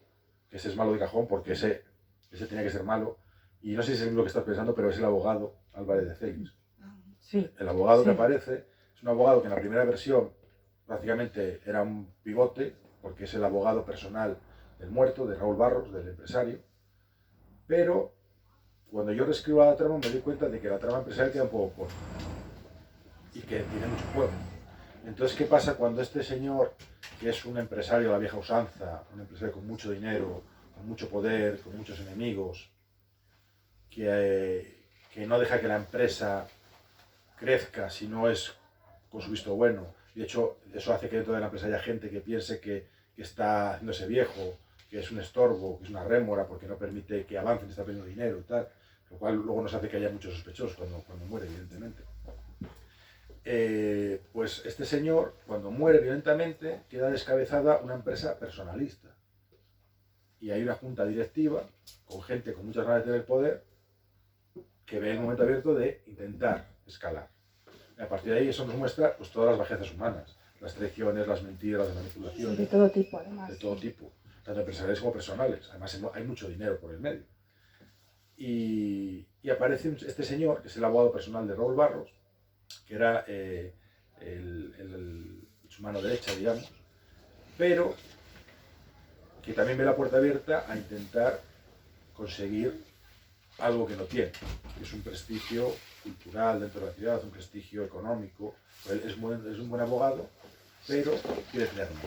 Que ese es malo de cajón porque ese tenía que ser malo. Y no sé si es el mismo que estás pensando, pero es el abogado Álvarez de Celis. Sí. El abogado que aparece es un abogado que en la primera versión prácticamente era un pivote, porque es el abogado personal del muerto, de Raúl Barros, del empresario. Pero cuando yo reescribo la trama me doy cuenta de que la trama empresarial queda un poco corta y que tiene mucho juego. Entonces, ¿qué pasa cuando este señor, que es un empresario de la vieja usanza, un empresario con mucho dinero, con mucho poder, con muchos enemigos, que no deja que la empresa crezca si no es con su visto bueno, y de hecho eso hace que dentro de la empresa haya gente que piense que está haciéndose viejo, que es un estorbo, que es una rémora porque no permite que avance, está perdiendo dinero y tal, lo cual luego nos hace que haya muchos sospechosos cuando muere, evidentemente. Pues este señor, cuando muere violentamente, queda descabezada una empresa personalista. Y hay una junta directiva con gente con muchas ganas de tener poder que ve el momento abierto de intentar escalar. Y a partir de ahí eso nos muestra pues, todas las bajezas humanas, las traiciones, las mentiras, las manipulaciones. De todo tipo, además. De todo tipo, tanto empresariales como personales. Además hay mucho dinero por el medio. Y aparece este señor, que es el abogado personal de Raúl Barros, que era su mano derecha, digamos, pero que también ve la puerta abierta a intentar conseguir algo que no tiene, que es un prestigio cultural dentro de la ciudad, un prestigio económico. Él es un buen abogado, pero quiere tener más.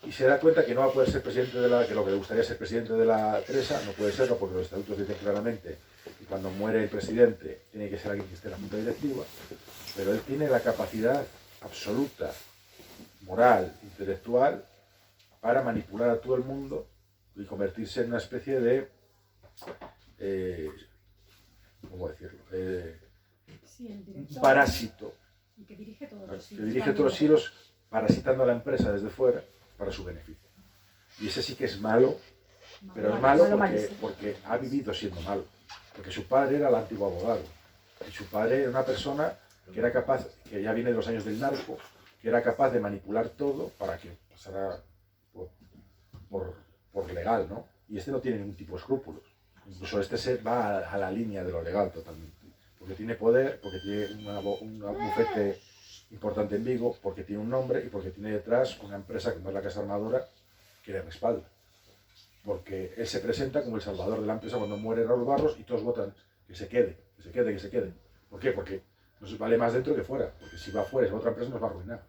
Y se da cuenta que no va a poder ser presidente que lo que le gustaría ser presidente de la Teresa, no puede serlo porque los estatutos dicen claramente que cuando muere el presidente tiene que ser alguien que esté en la junta directiva, pero él tiene la capacidad absoluta, moral, intelectual, para manipular a todo el mundo y convertirse en una especie de ¿cómo decirlo? Un parásito que dirige todos los hilos, parasitando a la empresa desde fuera para su beneficio. Y ese sí que es malo, pero es malo porque ha vivido siendo malo. Porque su padre era el antiguo abogado. Y su padre era una persona que era capaz, que ya viene de los años del narco, que era capaz de manipular todo para que pasara por legal, ¿no? Y este no tiene ningún tipo de escrúpulos. Incluso este se va a la línea de lo legal totalmente. Porque tiene poder, porque tiene un bufete importante en Vigo, porque tiene un nombre y porque tiene detrás una empresa como es la Casa Armadora que le respalda. Porque él se presenta como el salvador de la empresa cuando muere Raúl Barros y todos votan que se quede, que se quede, que se quede. ¿Por qué? Porque nos vale más dentro que fuera. Porque si va fuera y es otra empresa nos va a arruinar.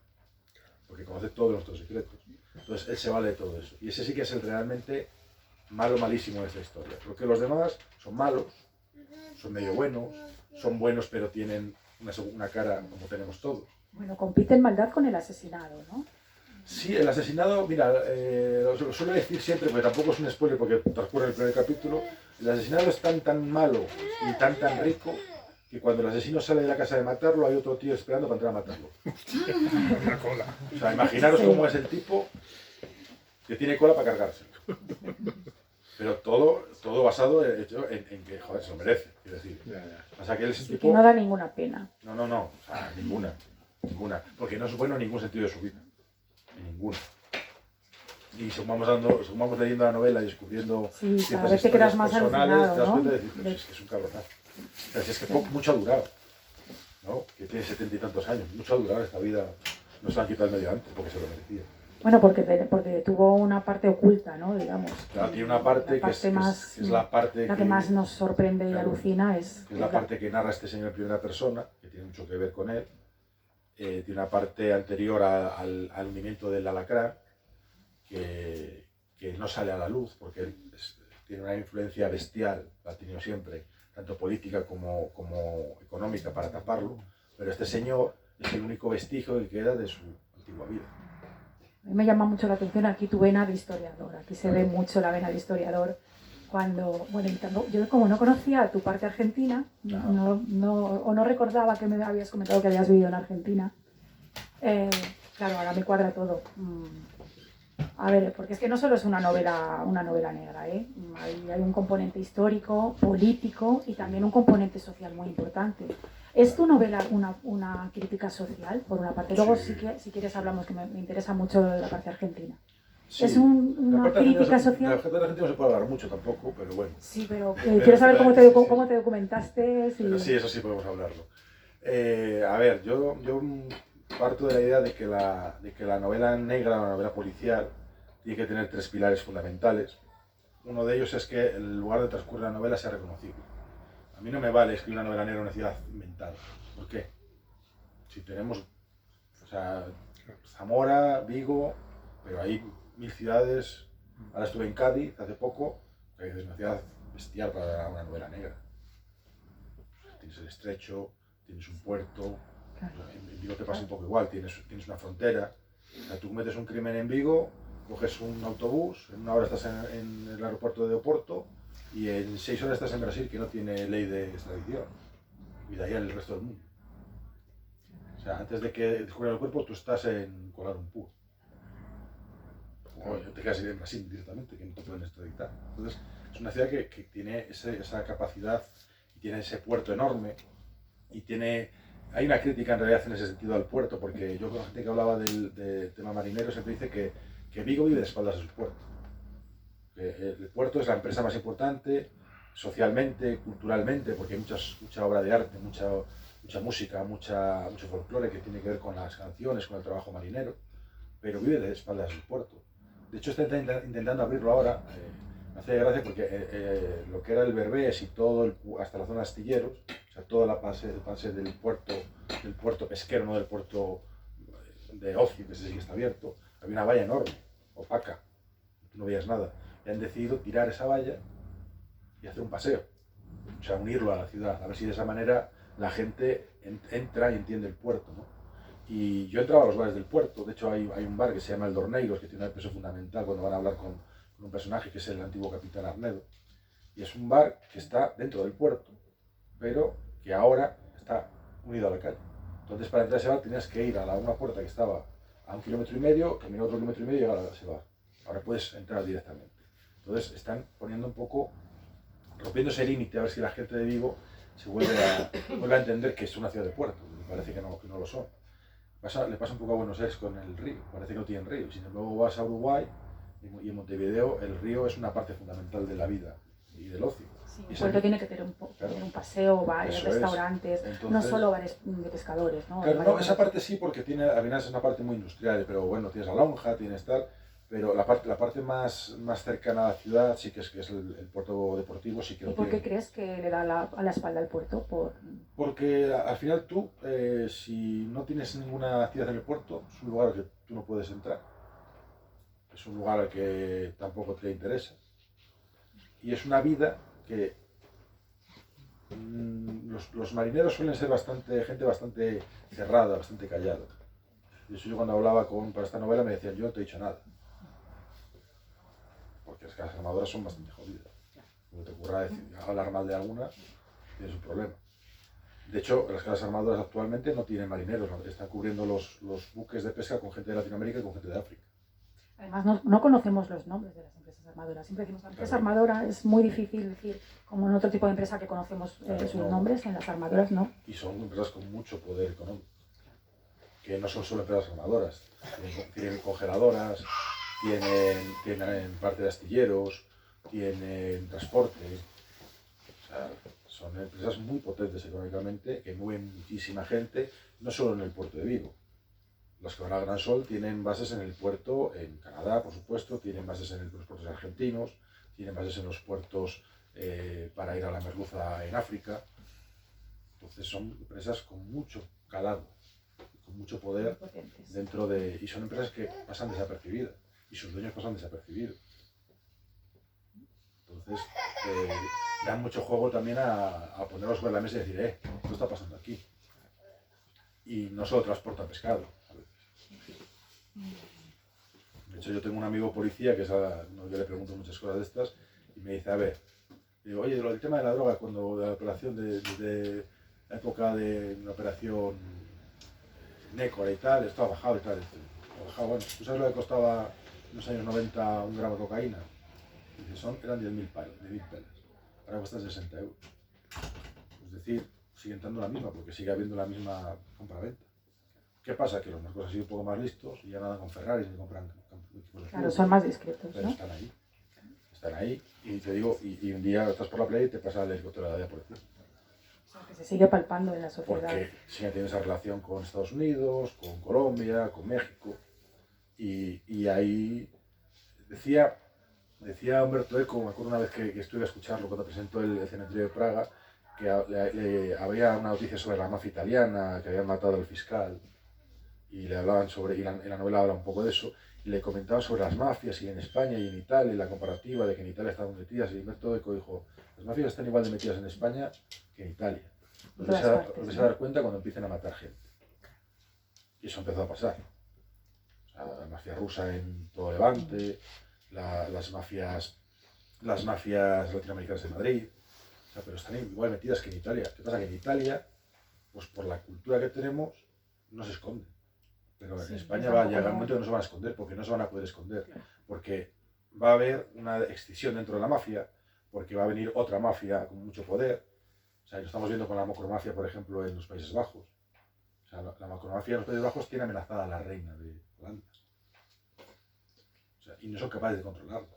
Porque conoce todos nuestros secretos. Entonces él se vale de todo eso. Y ese sí que es el realmente malo, malísimo de esta historia. Porque los demás son malos, son medio buenos, son buenos pero tienen una cara como tenemos todos. Bueno, compite en maldad con el asesinado, ¿no? Sí, el asesinado, mira, lo suelo decir siempre, porque tampoco es un spoiler porque transcurre el primer capítulo, el asesinado es tan malo y tan rico que cuando el asesino sale de la casa de matarlo hay otro tío esperando para entrar a matarlo. Una cola. O sea, imaginaros cómo es el tipo que tiene cola para cargárselo. Pero todo basado en que, joder, se lo merece, quiero decir. O sea, que él es un tipo... Que no da ninguna pena. No, o sea, ninguna. Porque no es bueno en ningún sentido de su vida. En ninguno. Y según vamos leyendo la novela y descubriendo cada vez te quedas más personales, te das ¿no? cuenta de decir, pues es que es un cabronazo. O sea, si es que mucho ha durado, ¿no? Que tiene 70 y tantos años, mucho ha durado esta vida no se lo han quitado el medio antes porque se lo merecía. Bueno, porque tuvo una parte oculta, ¿no? Digamos. Claro, tiene una parte, la parte que es la parte que más nos sorprende y alucina es la parte que narra este señor en primera persona, que tiene mucho que ver con él. Tiene una parte anterior al hundimiento del alacrán, que no sale a la luz, porque él tiene una influencia bestial, la ha tenido siempre, tanto política como económica, para taparlo, pero este señor es el único vestigio que queda de su antigua vida. A mí me llama mucho la atención aquí tu vena de historiador, aquí se ve mucho la vena de historiador. Yo como no conocía tu parte argentina, no recordaba que me habías comentado que habías vivido en Argentina, claro, ahora me cuadra todo. A ver, porque es que no solo es una novela negra, ¿eh? Hay un componente histórico, político y también un componente social muy importante. ¿Es tu novela una crítica social, por una parte? Luego, Sí. si quieres, hablamos, que me interesa mucho la parte argentina. Sí. ¿Es una crítica social? De la parte argentina no se puede hablar mucho tampoco, pero bueno. Sí, pero quiero saber cómo te documentaste. Pero sí, eso sí podemos hablarlo. A ver, yo parto de la idea de que la novela negra, la novela policial, tiene que tener tres pilares fundamentales. Uno de ellos es que el lugar donde transcurre la novela sea reconocible. A mí no me vale escribir una novela negra en una ciudad inventada. ¿Por qué? Si tenemos, Zamora, Vigo, pero hay 1000 ciudades. Ahora estuve en Cádiz hace poco, que es una ciudad bestial para una novela negra. Tienes el estrecho, tienes un puerto. En Vigo te pasa un poco igual, tienes una frontera. O sea, tú cometes un crimen en Vigo, coges un autobús, en 1 hora estás en el aeropuerto de Oporto y en 6 horas estás en Brasil, que no tiene ley de extradición. Y de ahí al resto del mundo. O sea, antes de que descubran el cuerpo, tú estás en Kuala Lumpur. O te quedas en Brasil directamente, que no te pueden extraditar. Entonces, es una ciudad que tiene esa capacidad y tiene ese puerto enorme y hay una crítica en realidad en ese sentido al puerto, porque yo con la gente que hablaba del tema marinero siempre dice que Vigo vive de espaldas a su puerto. El puerto es la empresa más importante socialmente, culturalmente, porque hay mucha obra de arte, mucha música, mucho folclore que tiene que ver con las canciones, con el trabajo marinero, pero vive de espaldas a su puerto. De hecho, está intentando abrirlo ahora. Me hace gracia porque lo que era el Berbés y hasta la zona de Astilleros, o sea, toda el pase del puerto pesquero, no del puerto de ocio, que sí que está abierto, había una valla enorme, opaca, no veías nada. Y han decidido tirar esa valla y hacer un paseo, o sea, unirlo a la ciudad, a ver si de esa manera la gente entra y entiende el puerto, ¿no? Y yo entraba a los bares del puerto. De hecho hay un bar que se llama El Dorneiros, que tiene un peso fundamental cuando van a hablar con un personaje que es el antiguo capitán Arnedo, y es un bar que está dentro del puerto, pero que ahora está unido a la calle. Entonces, para entrar a ese bar tenías que ir a una puerta que estaba a 1,5 kilómetros, caminar otro 1,5 kilómetros y llegar a ese bar. Ahora puedes entrar directamente. Entonces están poniendo un poco, rompiendo ese límite, a ver si la gente de Vigo se vuelve a entender que es una ciudad de puerto. Me parece que no lo son. Le pasa un poco a Buenos Aires con el río, parece que no tienen río. Si luego vas a Uruguay y en Montevideo, el río es una parte fundamental de la vida y del ocio. Sí, el puerto tiene que tener un paseo, bares, restaurantes, Entonces, no solo bares de pescadores, ¿no? Claro, no, esa parte sí, porque al final es una parte muy industrial, pero bueno, tienes la lonja, tienes tal, pero la parte más cercana a la ciudad sí que es el puerto deportivo, sí que lo tiene. ¿Y por qué tiene. crees que le da a la espalda al puerto? Porque al final tú, si no tienes ninguna actividad en el puerto, es un lugar al que tú no puedes entrar. Es un lugar al que tampoco te interesa. Y es una vida que los marineros suelen ser gente bastante cerrada, bastante callada. Y eso yo cuando hablaba para esta novela me decían, yo no te he dicho nada. Porque las casas armadoras son bastante jodidas. Cuando te ocurra hablar mal de alguna, tienes un problema. De hecho, las casas armadoras actualmente no tienen marineros, están cubriendo los buques de pesca con gente de Latinoamérica y con gente de África. Además, no conocemos los nombres de las empresas armadoras. Siempre decimos, la empresa armadora es muy difícil decir, como en otro tipo de empresa que conocemos sus nombres, en las armadoras no. Y son empresas con mucho poder económico, que no son solo empresas armadoras, tienen congeladoras, tienen parte de astilleros, tienen transporte. O sea, son empresas muy potentes económicamente, que mueven muchísima gente, no solo en el puerto de Vigo, Los que van al Gran Sol tienen bases en el puerto en Canadá, por supuesto, tienen bases en los puertos argentinos, tienen bases en los puertos para ir a la merluza en África. Entonces son empresas con mucho calado, con mucho poder dentro de... Y son empresas que pasan desapercibidas, y sus dueños pasan desapercibidos. Entonces, dan mucho juego también a ponerlos sobre la mesa y decir, esto está pasando aquí. Y no solo transportan pescado. De hecho, yo tengo un amigo policía que yo le pregunto muchas cosas de estas y me dice, a ver, digo, oye, el tema de la droga, cuando de la operación de la época de una operación Nécora y tal, esto ha bajado y tal. Ha bajado, bueno, ¿tú sabes lo que costaba en los años 90 un gramo de cocaína? Dice, eran 10.000 pelas, ahora cuesta 60 euros. Es decir, sigue entrando la misma, porque sigue habiendo la misma compra-venta. ¿Qué pasa? Que los narcos han sido un poco más listos y ya nada con Ferraris ni compran equipos de Claro, son más discretos, pero ¿no? Están ahí, y te digo, y un día estás por la playa y te pasa el helicóptero de la policía. O sea, que se sigue palpando en la sociedad. Porque sí tiene esa relación con Estados Unidos, con Colombia, con México, y ahí decía Humberto Eco, me acuerdo una vez que estuve a escucharlo cuando presentó el cementerio de Praga, que había una noticia sobre la mafia italiana, que habían matado al fiscal, y le hablaban sobre, y la novela habla un poco de eso, y le comentaban sobre las mafias, y en España y en Italia, y la comparativa de que en Italia estaban metidas, y Humberto Eco dijo, las mafias están igual de metidas en España que en Italia. Os vais a dar cuenta cuando empiecen a matar gente. Y eso empezó a pasar. O sea, la mafia rusa en todo Levante, las mafias latinoamericanas en Madrid, o sea, pero están igual metidas que en Italia. ¿Qué pasa? Que en Italia, pues por la cultura que tenemos, no se esconden. Pero en España va a llegar un momento que no se van a esconder, porque no se van a poder esconder. Porque va a haber una extinción dentro de la mafia, porque va a venir otra mafia con mucho poder. O sea, lo estamos viendo con la macromafia, por ejemplo, en los Países Bajos. O sea, la macromafia en los Países Bajos tiene amenazada a la reina de Holanda. O sea, y no son capaces de controlarla.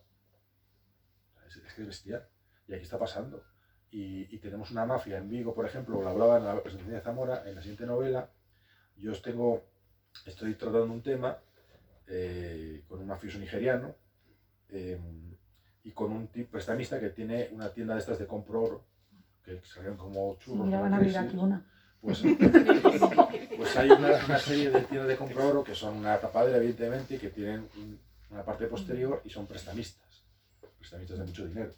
O sea, es que es bestial. Y aquí está pasando. Y tenemos una mafia en Vigo, por ejemplo, lo hablaba en la presentación de Zamora, en la siguiente novela. Yo estoy tratando un tema con un mafioso nigeriano y con un tipo prestamista que tiene una tienda de estas de compro oro, que salieron como churros. Sí, mira, van a abrir aquí una. Pues hay una serie de tiendas de compro oro que son una tapadera, evidentemente, y que tienen una parte posterior y son prestamistas de mucho dinero.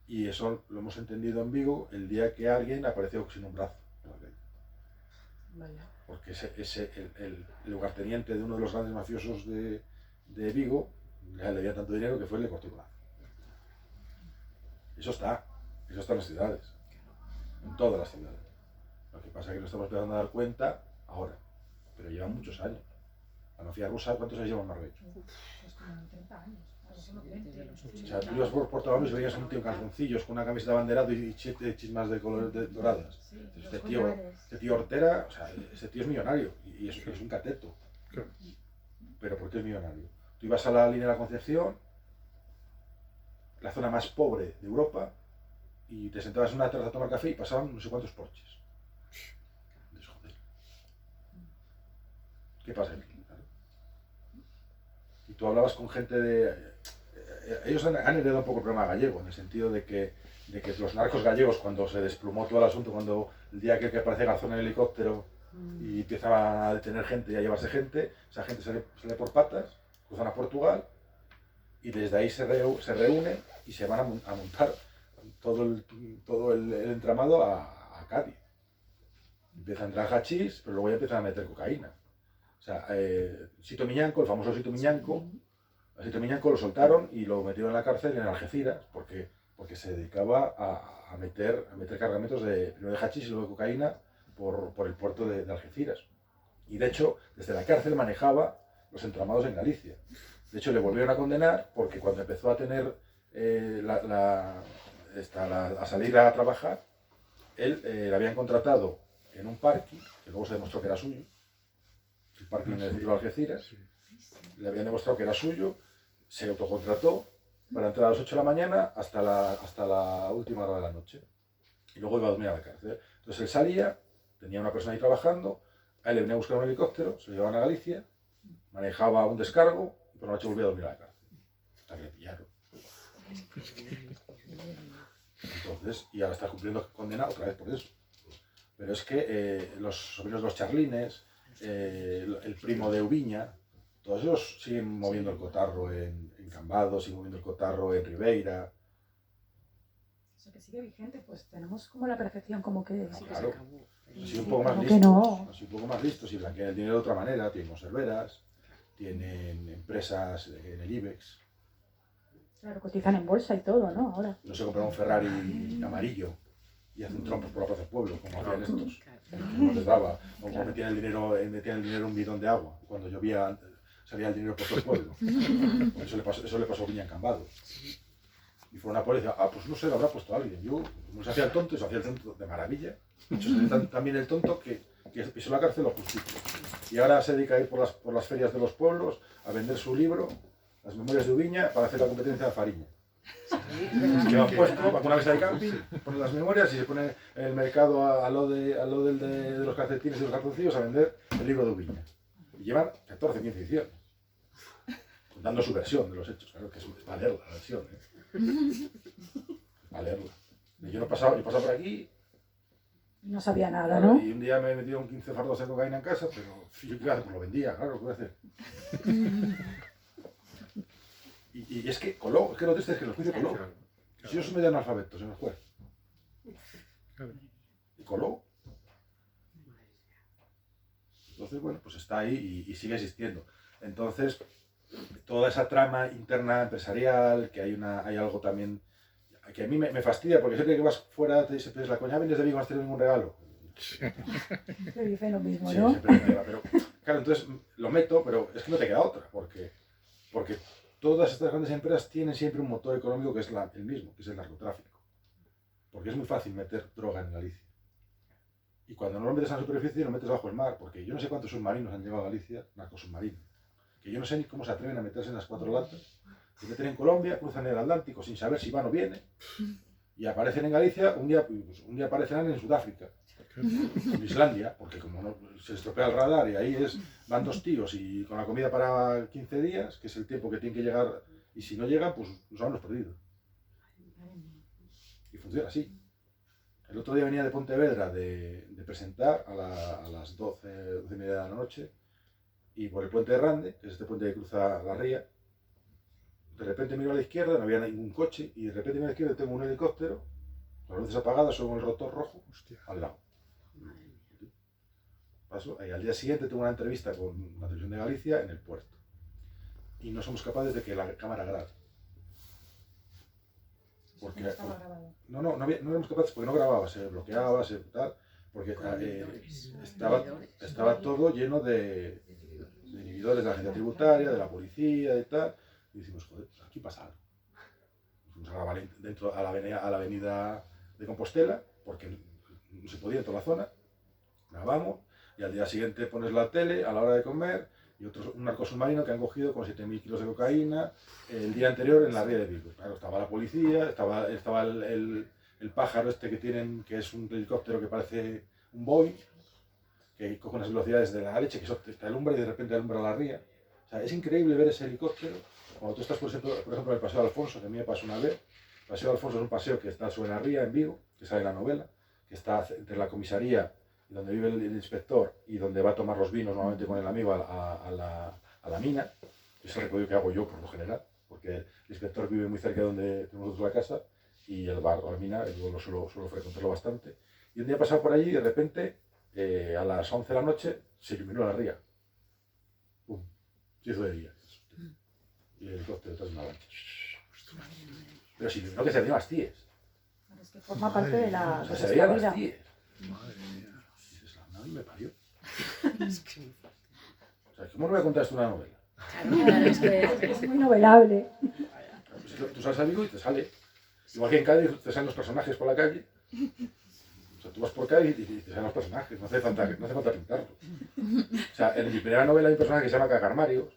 Y eso lo hemos entendido en Vigo el día que alguien apareció sin un brazo en la calle. Vaya. Porque el lugarteniente de uno de los grandes mafiosos de Vigo le debía tanto dinero que fue y le cortó el brazo. Eso está en las ciudades, en todas las ciudades. Lo que pasa es que nos estamos empezando a dar cuenta ahora, pero llevan muchos años. La mafia rusa, ¿cuántos años lleva en Marbella? Pues como 30 años. O sea, tú ibas por Portobambos y veías un tío en calzoncillos con una camiseta de abanderado y 7 chismas de colores doradas. Este tío Ortera, o sea, ese tío es millonario y es un cateto. Pero ¿por qué es millonario? Tú ibas a la línea de la Concepción, la zona más pobre de Europa, y te sentabas en una terraza a tomar café y pasaban no sé cuántos Porches. Joder. ¿Qué pasa aquí? Y tú hablabas con gente de... Ellos han heredado un poco el problema gallego, en el sentido de que los narcos gallegos, cuando se desplumó todo el asunto, cuando el día que aparece Garzón en el helicóptero y empieza a detener gente y a llevarse gente, esa gente sale por patas, cruzan a Portugal y desde ahí se reúnen y se van a montar todo el entramado a Cádiz. Empieza a entrar hachís, pero luego ya empiezan a meter cocaína. O sea, Sito Miñanco, el famoso Sito Miñanco, a Sito Miñanco lo soltaron y lo metieron en la cárcel en Algeciras porque se dedicaba a meter cargamentos primero de hachís y luego de cocaína por el puerto de Algeciras. Y de hecho, desde la cárcel manejaba los entramados en Galicia. De hecho, le volvieron a condenar porque cuando empezó a tener a salir a trabajar, él le habían contratado en un parking, que luego se demostró que era suyo, el parking de Algeciras, le habían demostrado que era suyo, se autocontrató para entrar a las 8 de la mañana hasta la última hora de la noche. Y luego iba a dormir a la cárcel. Entonces él salía, tenía una persona ahí trabajando, A él le venía a buscar un helicóptero, se lo llevaban a Galicia, manejaba un descargo y por la noche volvía a dormir a la cárcel. Hasta que le pillaron. Entonces, y ahora está cumpliendo condena otra vez por eso. Pero es que los sobrinos de los Charlines, el primo de Ubiña, todos ellos siguen moviendo el cotarro en Cambados, siguen moviendo el cotarro en Ribeira. Eso que sigue vigente, pues tenemos como la perfección, como que... No, claro, han sido un Sí, poco más como que listos, no. han sido un poco más listos y blanquean el dinero de otra manera, tienen conserveras, tienen empresas en el IBEX, Claro, cotizan en bolsa y todo, ¿no? Ahora. no se compran un Ferrari amarillo y hacen trompos por la plaza del pueblo, como hacían estos, que no les daba, o metían el dinero en un bidón de agua, cuando llovía salía el dinero por todo el pueblo. Eso le pasó a Viña en Cambados. Y fue una policía, pues no sé, lo habrá puesto alguien. Yo, como se hacía el tonto, y se hacía el tonto de maravilla. De hecho, se también el tonto que pisó la cárcel lo justicia. Y ahora se dedica a ir por las ferias de los pueblos a vender su libro, Las Memorias de Ubiña, para hacer la competencia de Fariña. Que lo han puesto, va con una mesa de camping, pone las memorias y se pone en el mercado a lo de los calcetines y los cartoncillos a vender el libro de Ubiña. Y llevan 14, 15 ediciones. Contando su versión de los hechos, claro que es para leerla, la versión. A leerla. Yo pasaba por aquí. No sabía nada, Claro, ¿no? y un día me metieron 15 fardos de cocaína en casa, pero yo qué iba a hacer, pues lo vendía, claro, ¿qué voy a hacer? Y es que coló, es que lo triste es que los juicios coló. Si yo soy medio analfabeto, señor juez. Y coló. Entonces, bueno, pues está ahí y sigue existiendo. Entonces, toda esa trama interna empresarial, que hay algo también que a mí me fastidia, porque siempre que vas fuera te dice, pues la coña vienes de Vigo, no has tenido ningún regalo. Te dicen lo mismo, Sí, ¿no? siempre me pega, pero claro, entonces lo meto, pero es que no te queda otra, porque todas estas grandes empresas tienen siempre un motor económico que es el mismo, que es el narcotráfico. Porque es muy fácil meter droga en Galicia. Y cuando no lo metes a la superficie, lo metes bajo el mar, porque yo no sé cuántos submarinos han llegado a Galicia, narcosubmarinos, que yo no sé ni cómo se atreven a meterse en las 4 latas. Se meten en Colombia, cruzan el Atlántico sin saber si van o vienen, y aparecen en Galicia, un día aparecerán en Sudáfrica, en Islandia, porque como no, se estropea el radar y ahí van 2 tíos y con la comida para 15 días, que es el tiempo que tienen que llegar, y si no llegan, pues nos habremos perdido. Y funciona así. El otro día venía de Pontevedra de presentar a las 12:30 de la noche, y por el puente de Rande, que es este puente que cruza la ría, de repente miro a la izquierda, no había ningún coche, y de repente miro a la izquierda tengo un helicóptero, con las luces apagadas, solo con el rotor rojo, al lado. Paso, y al día siguiente tengo una entrevista con la televisión de Galicia en el puerto. Y no somos capaces de que la cámara grabe. Porque, no éramos capaces porque no grababa, se bloqueaba, tal, porque estaba todo lleno de inhibidores de la agencia tributaria, de la policía y tal. Y decimos, joder, pues aquí pasa algo. Fuimos a grabar dentro a la avenida de Compostela, porque no se podía en toda la zona. Grabamos y al día siguiente pones la tele a la hora de comer y un narco submarino que han cogido con 7.000 kilos de cocaína el día anterior en la ría de Vigo. Claro, estaba la policía, estaba el pájaro este que tienen, que es un helicóptero que parece un Boeing, que coge unas velocidades de la leche, que te alumbra y de repente alumbra la ría. O sea, es increíble ver ese helicóptero. Cuando tú estás, por ejemplo, en el Paseo de Alfonso, que a mí me pasó una vez. El Paseo de Alfonso es un paseo que está sobre la ría, en Vigo, que sale en la novela, que está entre la comisaría y donde vive el inspector y donde va a tomar los vinos normalmente con el amigo a la mina. Es el recorrido que hago yo, por lo general, porque el inspector vive muy cerca de donde tenemos nosotros la casa y el bar o la mina, yo suelo frecuentarlo bastante. Y un día he pasado por allí y de repente, a las 11 de la noche, se iluminó la ría. ¡Pum! Se hizo de día. Y el helicóptero detrás de una lancha. Pero si no, que se veían las tíes. Es que forma parte de la, O sea, de se veían nuestra las vida. tíes. Madre mía. Dices, la madre me parió. O sea, ¿cómo no voy a contar esto en una novela? Claro, es que Es muy novelable. Pues tú sales a Vigo y te sale. Igual que en Cádiz te salen los personajes por la calle. O sea, tú vas por Cádiz y te salen los personajes, no hace falta pintarlos. O sea, en mi primera novela hay un personaje que se llama Cagarmarios,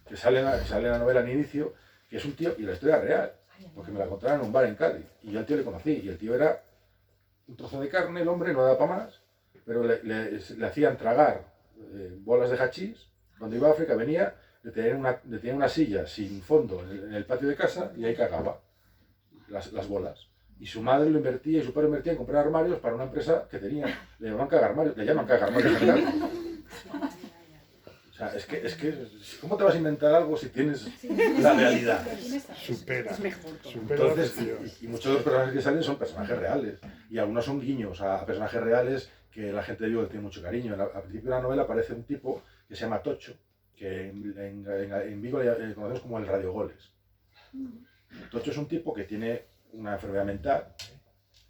que sale en la novela en inicio, que es un tío, y la historia es real, porque me la contaron en un bar en Cádiz, y yo al tío le conocí, y el tío era un trozo de carne, el hombre, no daba para más, pero le hacían tragar bolas de hachís. Cuando iba a África venía, le tenían una silla sin fondo en el patio de casa y ahí cagaba las bolas. Y su madre lo invertía y su padre invertía en comprar armarios para una empresa que tenía. Le llaman cagarmarios. O sea, es que, ¿cómo te vas a inventar algo si tienes la realidad? Supera. Entonces, y muchos de los personajes que salen son personajes reales. Y algunos son guiños a personajes reales que la gente de Vigo le tiene mucho cariño. Al principio de la novela aparece un tipo que se llama Tocho, que en Vigo le conocemos como el radiogoles. Tocho es un tipo que tiene una enfermedad mental,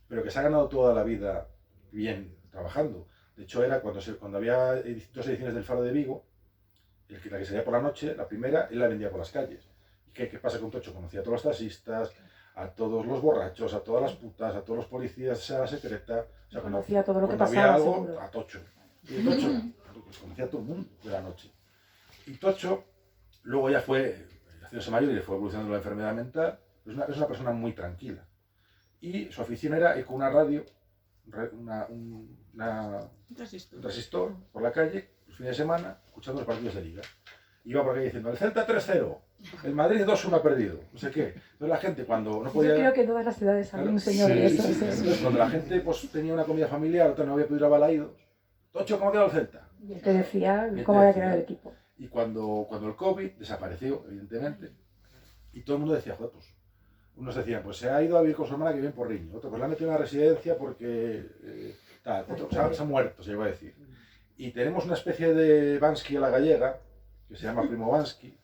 pero que se ha ganado toda la vida bien trabajando. De hecho, era cuando había 2 ediciones del Faro de Vigo, la que salía por la noche, la primera, él la vendía por las calles. ¿Y qué pasa con Tocho? Conocía a todos los taxistas, a todos los borrachos, a todas las putas, a todos los policías, a la secreta. O sea, conocía todo lo que había pasaba, algo, seguro. a Tocho. Y Tocho pues, conocía a todo el mundo de la noche. Y Tocho luego ya fue haciéndose mayor y le fue evolucionando la enfermedad mental. Es una persona muy tranquila. Y su afición era ir con una radio, un resistor por la calle, los fines de semana, escuchando los partidos de liga. Iba por ahí diciendo, el Celta 3-0, el Madrid 2-1 ha perdido, no sé qué. Entonces la gente cuando no podía... Yo creo que en todas las ciudades había un señor de esos. Entonces cuando la gente pues, tenía una comida familiar, otra no había podido ir a Balaídos, Tocho, ¿cómo ha quedado el Celta? Y él te decía cómo había quedado el equipo. Y cuando el COVID desapareció, evidentemente, y todo el mundo decía, joder, pues, unos decían, pues se ha ido a vivir con su hermana que vive en Porriño, otro pues la ha metido en una residencia porque tal, otro se ha muerto, se llegó a decir. Y tenemos una especie de Bansky a la gallega, que se llama Primo Bansky,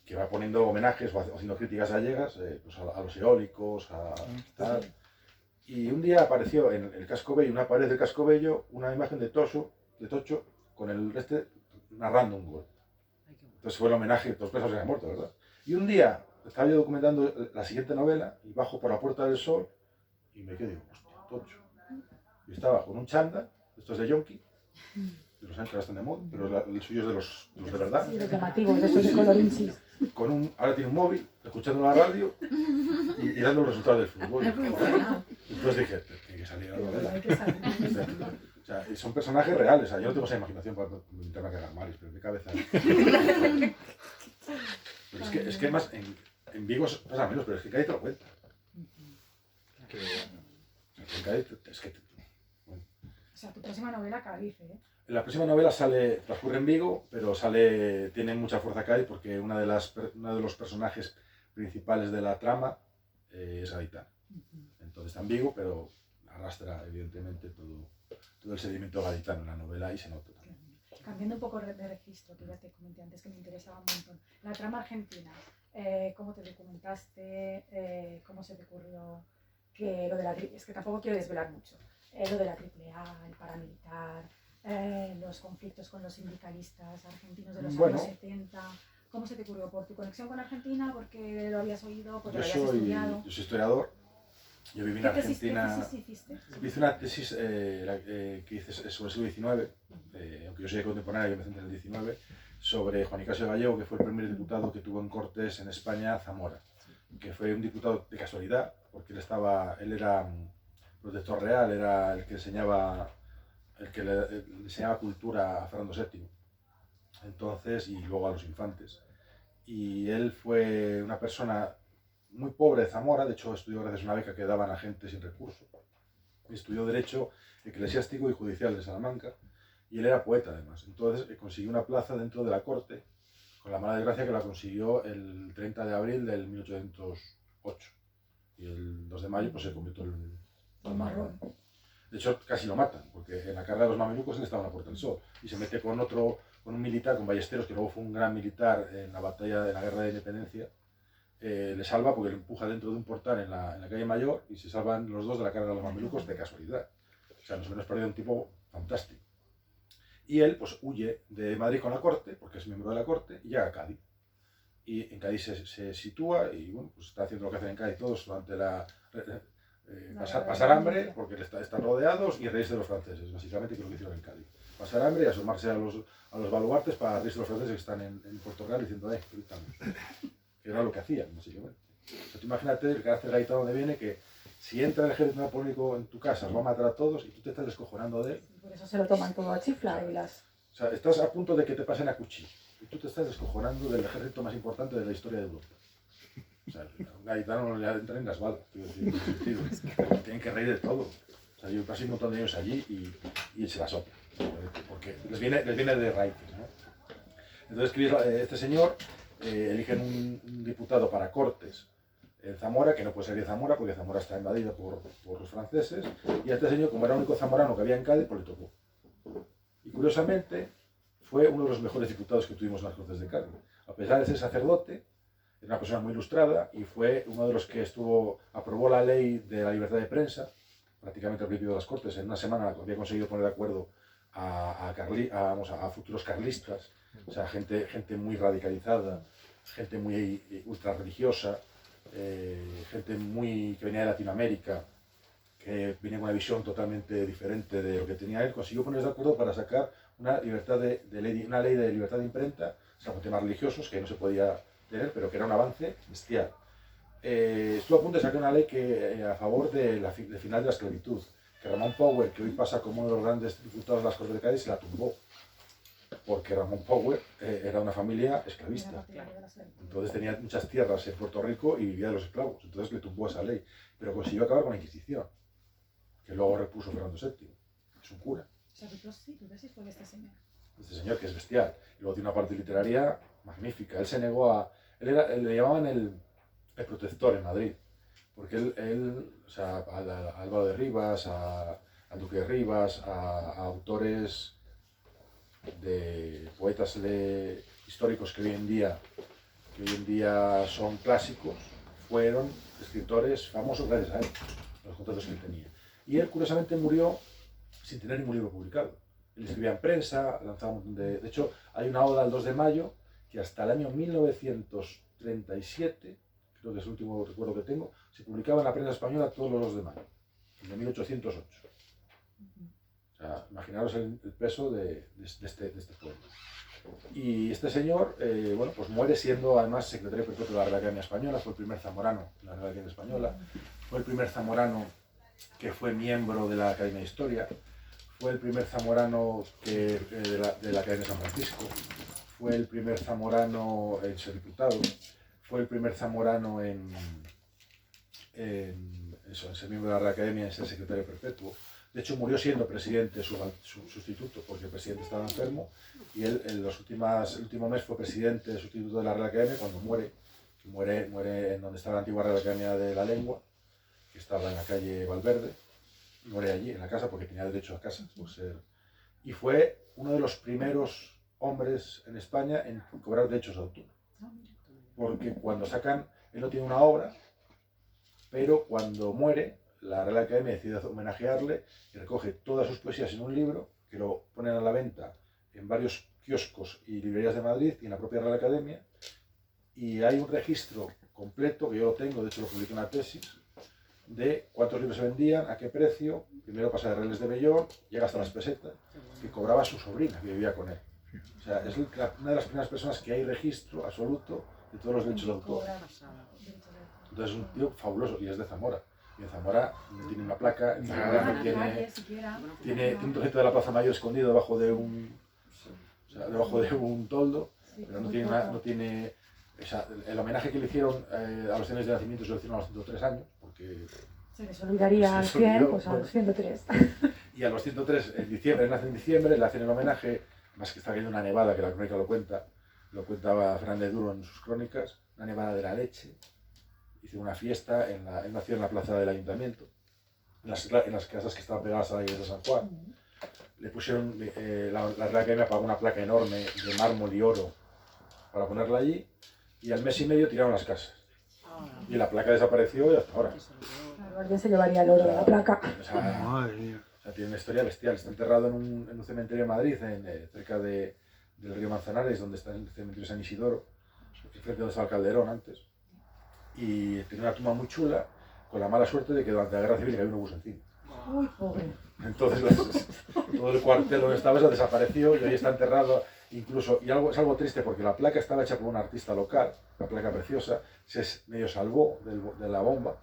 que va poniendo homenajes o haciendo críticas gallegas pues a los eólicos, a tal. Y un día apareció en el Cascobello, una pared del Cascobello, una imagen de Tocho con el narrando un gol. Entonces fue el homenaje, todos los presos se han muerto, ¿verdad? Y un día estaba yo documentando la siguiente novela y bajo por la Puerta del Sol y me quedé, hostia, Tocho. Y estaba con un chándal, estos de yonki, de los años que ahora están de moda, pero el suyo es de los de verdad. Sí, los llamativos, de esos de colorinchis. Ahora tiene un móvil, escuchando la radio y dando los resultados del fútbol. Entonces dije, tiene que salir la novela. O sea, son personajes reales, o sea, yo no tengo esa imaginación para inventarme a cagar mares, pero en mi cabeza. Pero es que más en Vigo pasa menos, pero es que Cádiz te lo cuenta. Qué bueno. En Cádiz es que... O sea, tu próxima novela, Cádiz, ¿eh? La próxima novela transcurre en Vigo, pero tiene mucha fuerza Cádiz porque uno de los personajes principales de la trama es gaditano. Entonces está en Vigo, pero arrastra evidentemente todo el sedimento gaditano en la novela y se nota también. Cambiando un poco de registro, que ya te comenté antes que me interesaba un montón. La trama argentina, ¿cómo te documentaste? ¿Cómo se te ocurrió? Que lo de es que tampoco quiero desvelar mucho. Lo de la AAA, el paramilitar, los conflictos con los sindicalistas argentinos de los años 70. ¿Cómo se te ocurrió? ¿Por tu conexión con Argentina? ¿Porque lo habías oído? ¿Porque lo habías estudiado? Yo soy historiador. Yo viví en Argentina. ¿Qué tesis hiciste? Hice una tesis que hice sobre el siglo XIX, aunque yo soy de contemporáneo, yo me centré en el XIX, sobre Juan Nicasio Gallego, que fue el primer diputado que tuvo en Cortes en España, Zamora, que fue un diputado de casualidad, porque él era protector real, era el que le enseñaba cultura a Fernando VII, entonces, y luego a los infantes. Y él fue una persona muy pobre de Zamora, de hecho estudió gracias a una beca que daban a gente sin recursos. Estudió Derecho Eclesiástico y Judicial de Salamanca, y él era poeta además. Entonces consiguió una plaza dentro de la corte, con la mala desgracia que la consiguió el 30 de abril del 1808. Y el 2 de mayo pues, se convirtió en marrón. De hecho casi lo matan, porque en la carga de los mamelucos él estaba en la Puerta del Sol, y se mete con un militar, con Ballesteros, que luego fue un gran militar en la batalla de la Guerra de Independencia. Le salva porque le empuja dentro de un portal en la calle Mayor y se salvan los dos de la carga de los mamelucos de casualidad. O sea, nos hemos perdido un tipo fantástico. Y él pues huye de Madrid con la corte, porque es miembro de la corte, y llega a Cádiz. Y en Cádiz se sitúa y bueno, pues está haciendo lo que hacen en Cádiz todos durante pasar hambre, porque están rodeados, y reírse de los franceses, básicamente, que es lo que hicieron en Cádiz. Pasar hambre y asomarse a los baluartes para reírse de los franceses que están en Puerto Real diciendo, que era lo que hacían, básicamente. O sea, tú imagínate el carácter gaditano donde viene, que Si entra el ejército napoleónico en tu casa, os va a matar a todos y tú te estás descojonando de él. Por eso se lo toman todo a chifla y las... O sea, estás a punto de que te pasen a cuchillo y tú te estás descojonando del ejército más importante de la historia de Europa. O sea, a un gaditano no le entran en las balas, quiero decir, en ese sentido. Tienen que reír de todo. O sea, yo pasé un montón de años allí y se la sopla, porque les viene de raíces, ¿no? Entonces, este señor, eligen un diputado para Cortes en Zamora, que no puede ser de Zamora, porque Zamora está invadida por los franceses, y a este señor, como era el único zamorano que había en Cádiz, pues le tocó. Y curiosamente, fue uno de los mejores diputados que tuvimos en las Cortes de Cádiz. A pesar de ser sacerdote, era una persona muy ilustrada y fue uno de los que aprobó la ley de la libertad de prensa, prácticamente al principio de las Cortes. En una semana había conseguido poner de acuerdo a futuros carlistas, o sea, gente muy radicalizada, gente muy ultra religiosa, gente que venía de Latinoamérica, que venía con una visión totalmente diferente de lo que tenía él. Consiguió ponerse de acuerdo para sacar una ley de libertad de imprenta, o sea, con temas religiosos que no se podía tener, pero que era un avance bestial. Estuvo a punto de sacar una ley a favor del final de la esclavitud, que Ramón Power, que hoy pasa como uno de los grandes diputados de las Cortes de Cádiz, se la tumbó, porque Ramón Power era una familia esclavista. Entonces tenía muchas tierras en Puerto Rico y vivía de los esclavos, entonces le tumbó esa ley, pero consiguió acabar con la Inquisición, que luego repuso Fernando VII. Es un cura. O sea, tu tesis fue de este señor. Este señor, que es bestial. Y luego tiene una parte literaria magnífica. Él se negó a... le llamaban el protector en Madrid, porque o sea, a Álvaro de Rivas, al Duque de Rivas, a autores de poetas históricos que hoy en día son clásicos, fueron escritores famosos gracias a él, los contratos que él tenía. Y él, curiosamente, murió sin tener ningún libro publicado. Él escribía en prensa, lanzaba un montón de... De hecho, hay una oda al 2 de mayo que hasta el año 1937, creo que es el último recuerdo que tengo, se publicaba en la prensa española todos los 2 de mayo, de 1808. O sea, imaginaros el peso de este poema. Y este señor, bueno, pues muere siendo además secretario perpetuo de la Real Academia Española, fue el primer zamorano de la Real Academia Española, fue el primer zamorano que fue miembro de la Academia de Historia, fue el primer zamorano de la Academia de San Francisco, fue el primer zamorano en ser diputado, fue el primer zamorano en ser miembro de la Real Academia, en ser secretario perpetuo. De hecho, murió siendo presidente su sustituto, porque el presidente estaba enfermo, y él el último mes fue presidente sustituto de la Real Academia cuando muere en donde estaba la antigua Real Academia de la Lengua, que estaba en la calle Valverde. Muere allí, en la casa, porque tenía derecho a casa, y fue uno de los primeros hombres en España en cobrar derechos de autor. Porque cuando él no tiene una obra, pero cuando muere, la Real Academia decide homenajearle y recoge todas sus poesías en un libro, que lo ponen a la venta en varios kioscos y librerías de Madrid y en la propia Real Academia, y hay un registro completo, que yo lo tengo, de hecho lo publiqué en una tesis, de cuántos libros se vendían, a qué precio. Primero pasa de Reales de Bellón, llega hasta las pesetas, que cobraba su sobrina, que vivía con él. O sea, es una de las primeras personas que hay registro absoluto de todos los derechos de autor. Entonces es un tío fabuloso, y es de Zamora. Y en Zamora no tiene una placa, en Zamora no tiene un trocito de la Plaza Mayor escondido debajo de un toldo, pero no tiene o sea, el homenaje que le hicieron a los años de nacimiento se lo hicieron a los 103 años, porque... Se les olvidaría al 100, pues a los 103. Y a los 103, en diciembre, nace en diciembre, le hacen el homenaje, más que está cayendo una nevada, que la crónica lo cuentaba Fernández Duro en sus crónicas, una nevada de la leche. Hizo una fiesta, él nació en la plaza del ayuntamiento, en las casas que estaban pegadas a la iglesia de San Juan. Le pusieron, la Real Academia pagó una placa enorme de mármol y oro para ponerla allí, y al mes y medio tiraron las casas. Y la placa desapareció y hasta ahora. Claro, alguien se llevaría el oro de la placa. O sea, tiene una historia bestial. Está enterrado en un cementerio de Madrid, cerca del río Manzanares, donde está el cementerio de San Isidoro, frente a donde estaba el Calderón antes. Y tiene una tumba muy chula, con la mala suerte de que durante la Guerra Civil le cayó un obús encima. Uy, pobre. Entonces, todo el cuartel donde estaba desapareció y hoy está enterrado. Incluso, y es algo triste porque la placa estaba hecha por un artista local, una placa preciosa, se medio salvó de la bomba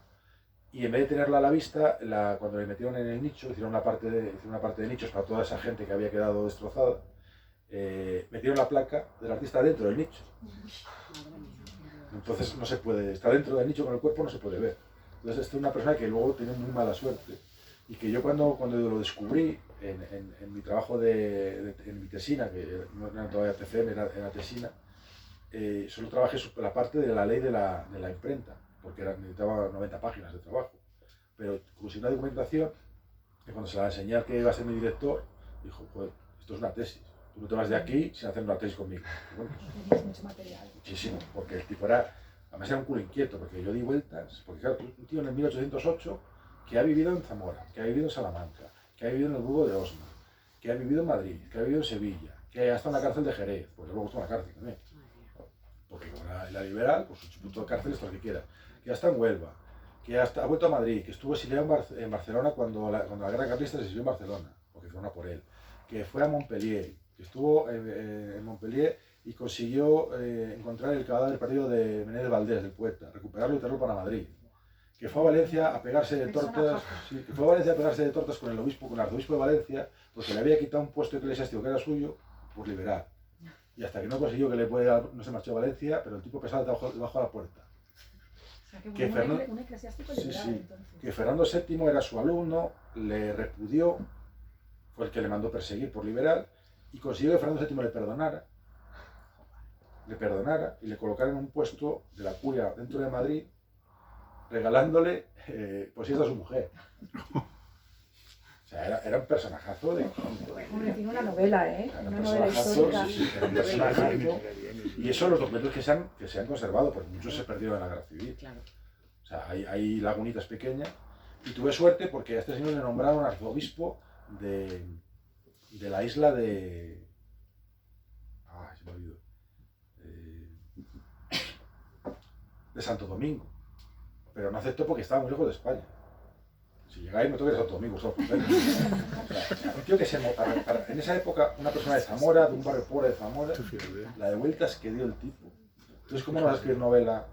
y en vez de tenerla a la vista, cuando le metieron en el nicho, hicieron una parte de nichos para toda esa gente que había quedado destrozada, metieron la placa del artista dentro del nicho. Entonces no se puede, está dentro del nicho con el cuerpo, no se puede ver. Entonces esta es una persona que luego tiene muy mala suerte y que yo cuando lo descubrí en mi trabajo en mi tesina, que no era todavía TCM, era tesina, solo trabajé la parte de la ley de la imprenta, porque necesitaba 90 páginas de trabajo. Pero conseguí una documentación que cuando se la enseñé al que iba a ser mi director, dijo, joder, esto es una tesis. Tú no te vas de aquí sin hacer una tesis conmigo. Bueno, Tenías mucho material. muchísimo, porque el tipo además era un culo inquieto, porque yo di vueltas, porque claro, un tío en el 1808 que ha vivido en Zamora, que ha vivido en Salamanca, que ha vivido en el Burgo de Osma, que ha vivido en Madrid, que ha vivido en Sevilla, que ha estado en la cárcel de Jerez, porque luego estuvo en la cárcel también. Porque como la liberal, pues su punto de cárcel es todo lo que quiera. Que ha estado en Huelva, que ha vuelto a Madrid, que estuvo exiliado en Barcelona cuando la guerra carlista se exilió en Barcelona, porque fueron a por él. Que fue a Montpellier, que estuvo en Montpellier y consiguió encontrar el cadáver perdido de Menéndez Valdés, del poeta, recuperarlo y traerlo para Madrid. Que fue a Valencia a pegarse de tortas, sí, que fue a Valencia a pegarse de tortas con el arzobispo de Valencia, porque le había quitado un puesto eclesiástico que era suyo, por liberal. Y hasta que no consiguió que le pudiera, no se marchó a Valencia, pero el tipo pesaba debajo de la puerta. O sea, que un eclesiástico liberal, entonces. Que Fernando VII era su alumno, le repudió, fue el que le mandó perseguir por liberal, y consiguió que Fernando VII le perdonara y le colocara en un puesto de la curia dentro de Madrid, regalándole poesías a su mujer. O sea, era un personajazo de... Hombre, tiene una novela, ¿eh? Era Una un novela histórica. sí, era un personajazo. Y eso los documentos que se han conservado, porque muchos se perdieron en la guerra civil. Claro. O sea, hay lagunitas pequeñas. Y tuve suerte porque a este señor le nombraron arzobispo de la isla de... se me olvidó. De Santo Domingo. Pero no aceptó porque estaba muy lejos de España. Si llegáis me toca ir a Santo Domingo, solo. O sea, un tío que en esa época, una persona de Zamora, de un barrio pobre de Zamora, la de vueltas que dio el tipo. Entonces, ¿cómo no vas a escribir novela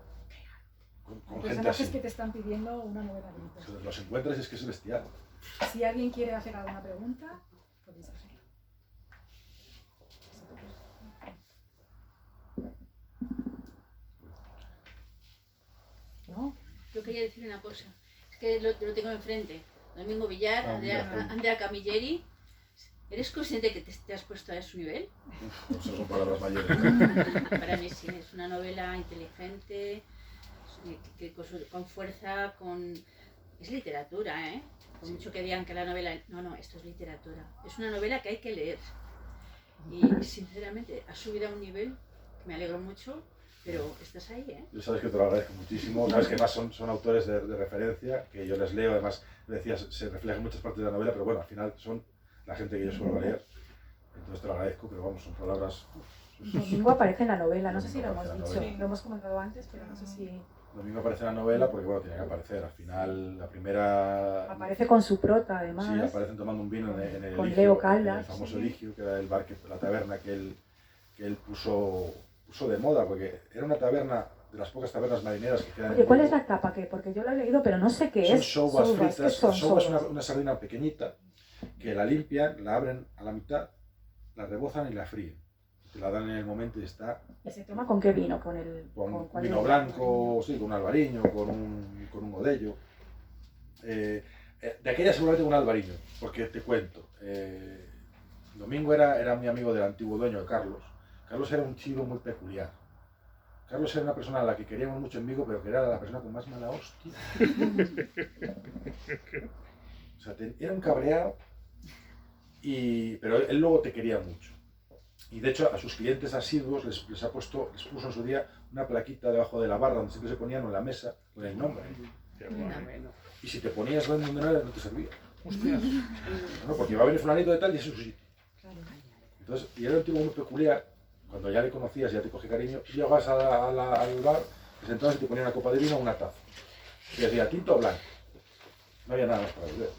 con gente así? Que te están pidiendo una novela de estos. Los encuentras y es que es bestial. Si alguien quiere hacer alguna pregunta, podéis hacerlo. ¿No? Yo quería decir una cosa, es que lo tengo enfrente. Domingo Villar, Andrea Camilleri. ¿Eres consciente que te has puesto a su nivel? No son palabras mayores. Para mí sí, es una novela inteligente, con fuerza, es literatura, ¿eh? Por mucho que digan que la novela... No, esto es literatura. Es una novela que hay que leer. Y sinceramente, has subido a un nivel que me alegro mucho, pero estás ahí, ¿eh? Yo sabes que te lo agradezco muchísimo. Sabes que además son autores de referencia, que yo les leo, además, decías, se reflejan muchas partes de la novela, pero bueno, al final son la gente que yo suelo leer. Entonces te lo agradezco, pero vamos, son palabras... Domingo aparece en la novela, no sé si lo Domingo hemos aparece en la dicho, novela. lo hemos comentado antes, pero no sé si... Domingo aparece en la novela porque, bueno, tiene que aparecer. Al final, la primera... Aparece con su prota, además. Sí, aparecen tomando un vino en el Con Eligio, Leo Caldas, en el famoso sí. Eligio, que era el bar, la taberna que él puso de moda, porque era una taberna de las pocas tabernas marineras que quedan Oye, en ¿cuál Burgos. es la tapa? Porque yo la he leído, pero no sé qué Son es. sovas fritas. ¿Qué son Sova es sovas? una sardina pequeñita que la limpian, la abren a la mitad, la rebozan y la fríen. Te la dan en el momento y está ¿Y se toma con qué vino? Con con vino blanco, sí, con un albariño, con un godello. De aquella seguramente un albariño, porque te cuento. Domingo era mi amigo del antiguo dueño, Carlos. Carlos era un chico muy peculiar. Carlos era una persona a la que queríamos mucho en Vigo, pero que era la persona con más mala hostia. O sea, era un cabreado, pero él luego te quería mucho. Y de hecho a sus clientes asiduos les puso en su día una plaquita debajo de la barra donde siempre se ponían en la mesa con el nombre. Y si te ponías donde no era, no te servía. No, porque iba a venir fulanito de tal y ese es su sitio. Entonces, y era un tipo muy peculiar. Cuando ya le conocías, ya te cogí cariño, y llegabas al bar, te sentabas y te ponía una copa de vino o una taza. Y decía, tinto o blanco. No había nada más para beber.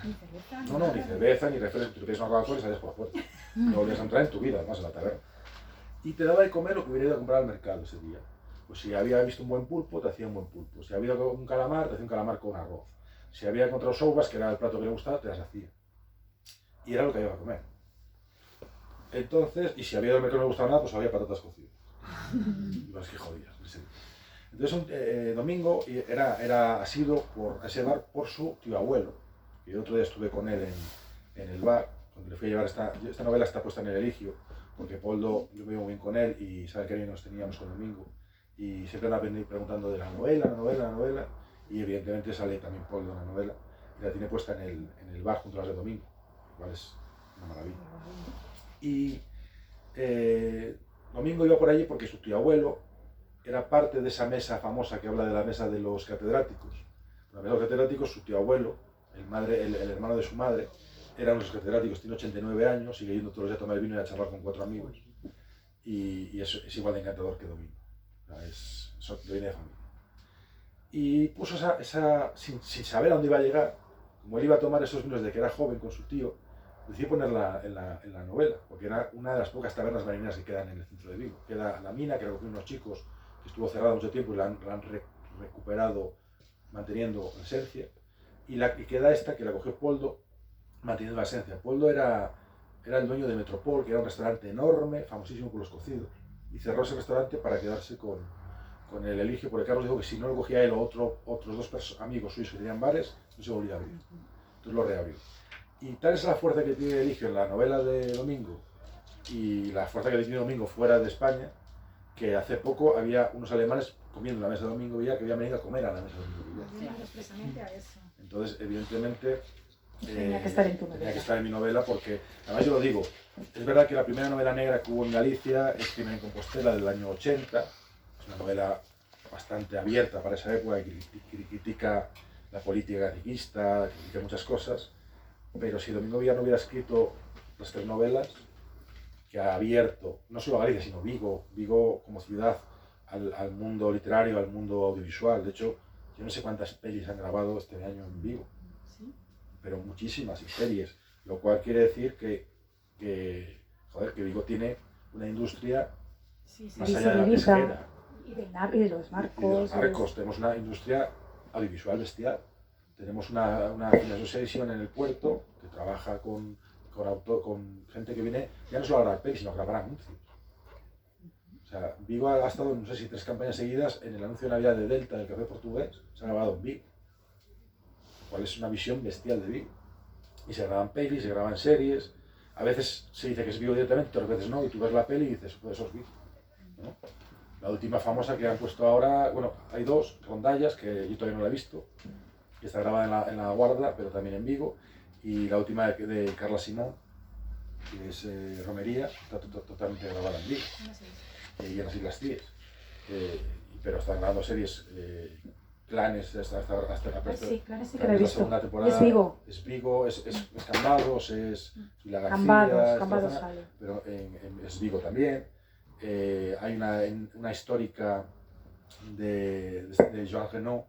¿Ni cerveza? No, ni cerveza, ni refresco. Tú te pedías una Coca-Cola y salías por la puerta. No volvías a entrar en tu vida, además, en la taberna. Y te daba de comer lo que hubiera ido a comprar al mercado ese día. Pues si había visto un buen pulpo, te hacía un buen pulpo. Si había un calamar, te hacía un calamar con arroz. Si había encontrado soubas, que era el plato que le gustaba, te las hacía. Y era lo que había que comer. Entonces, y si había dormido que no le gustaba nada, pues había patatas cocidas. Y vas que jodías, en serio. Entonces, Domingo ha sido por ese bar por su tío abuelo. Y el otro día estuve con él en el bar, donde le fui a llevar esta novela está puesta en el Eligio, porque Poldo, yo me iba muy bien con él y sabe que bien nos teníamos con Domingo. Y siempre anda preguntando de la novela, y evidentemente sale también Poldo en la novela, y la tiene puesta en el bar junto a las de Domingo, lo cual es una maravilla. Y Domingo iba por allí porque su tío abuelo era parte de esa mesa famosa que habla de la mesa de los catedráticos. La mesa de los catedráticos, su tío abuelo, el hermano de su madre, eran los catedráticos, tiene 89 años, sigue yendo todos los días a tomar el vino y a charlar con 4 amigos. Y es igual de encantador que Domingo. Viene de familia. Y puso sin saber a dónde iba a llegar, como él iba a tomar esos vinos desde que era joven con su tío, decidió ponerla en la novela, porque era una de las pocas tabernas marineras que quedan en el centro de Vigo. Queda la mina, que la cogieron unos chicos, que estuvo cerrada mucho tiempo y la han recuperado manteniendo la esencia. Y queda esta, que la cogió Poldo, manteniendo la esencia. Poldo era el dueño de Metropol, que era un restaurante enorme, famosísimo por los cocidos. Y cerró ese restaurante para quedarse con el Eligio, porque Carlos dijo que si no lo cogía él o otros dos amigos suyos que tenían bares, no se volvía a abrir. Entonces lo reabrió. Y tal es la fuerza que tiene Eligio en la novela de Domingo y la fuerza que tiene Domingo fuera de España, que hace poco había unos alemanes comiendo en la mesa de Domingo Villar que habían venido a comer a la mesa de Domingo Villar. Expresamente a eso. Entonces, evidentemente, tenía que estar en tu novela. Tenía que estar en mi novela porque, además yo lo digo, es verdad que la primera novela negra que hubo en Galicia es Crimen en Compostela del año 80, es una novela bastante abierta para esa época, que critica la política gaziquista, critica muchas cosas, pero si Domingo Villar no hubiera escrito las 3 novelas, que ha abierto, no solo a Galicia, sino Vigo como ciudad, al mundo literario, al mundo audiovisual. De hecho, yo no sé cuántas pelis han grabado este año en Vigo, ¿sí? Pero muchísimas series, lo cual quiere decir que Vigo tiene una industria más allá de la pesquera. Y de los marcos. Tenemos una industria audiovisual bestial. Tenemos una Film Association en el puerto que trabaja con gente que viene, ya no solo a grabar pelis, sino a grabar anuncios. O sea, Vigo ha estado, no sé si 3 campañas seguidas en el anuncio de Navidad de Delta, del café portugués, se ha grabado en Vigo. Lo cual es una visión bestial de Vigo. Y se graban pelis, se graban series. A veces se dice que es Vigo directamente, otras veces no, y tú ves la peli y dices, pues eso es Vigo, ¿no? La última famosa que han puesto ahora, bueno, hay 2, Rondallas, que yo todavía no la he visto, que está grabada en la Guarda, pero también en Vigo, y la última de Carla Simón, que es Romería, está totalmente grabada en Vigo, y en las Islas Cíes. Pero están grabando series, Clanes, hasta sí, Clanes sí que la he visto. Segunda temporada, es Vigo. Es Vigo, es Cambados, es La García, Cambados sale. Pero es Vigo también. Hay una histórica de Joan Renaud,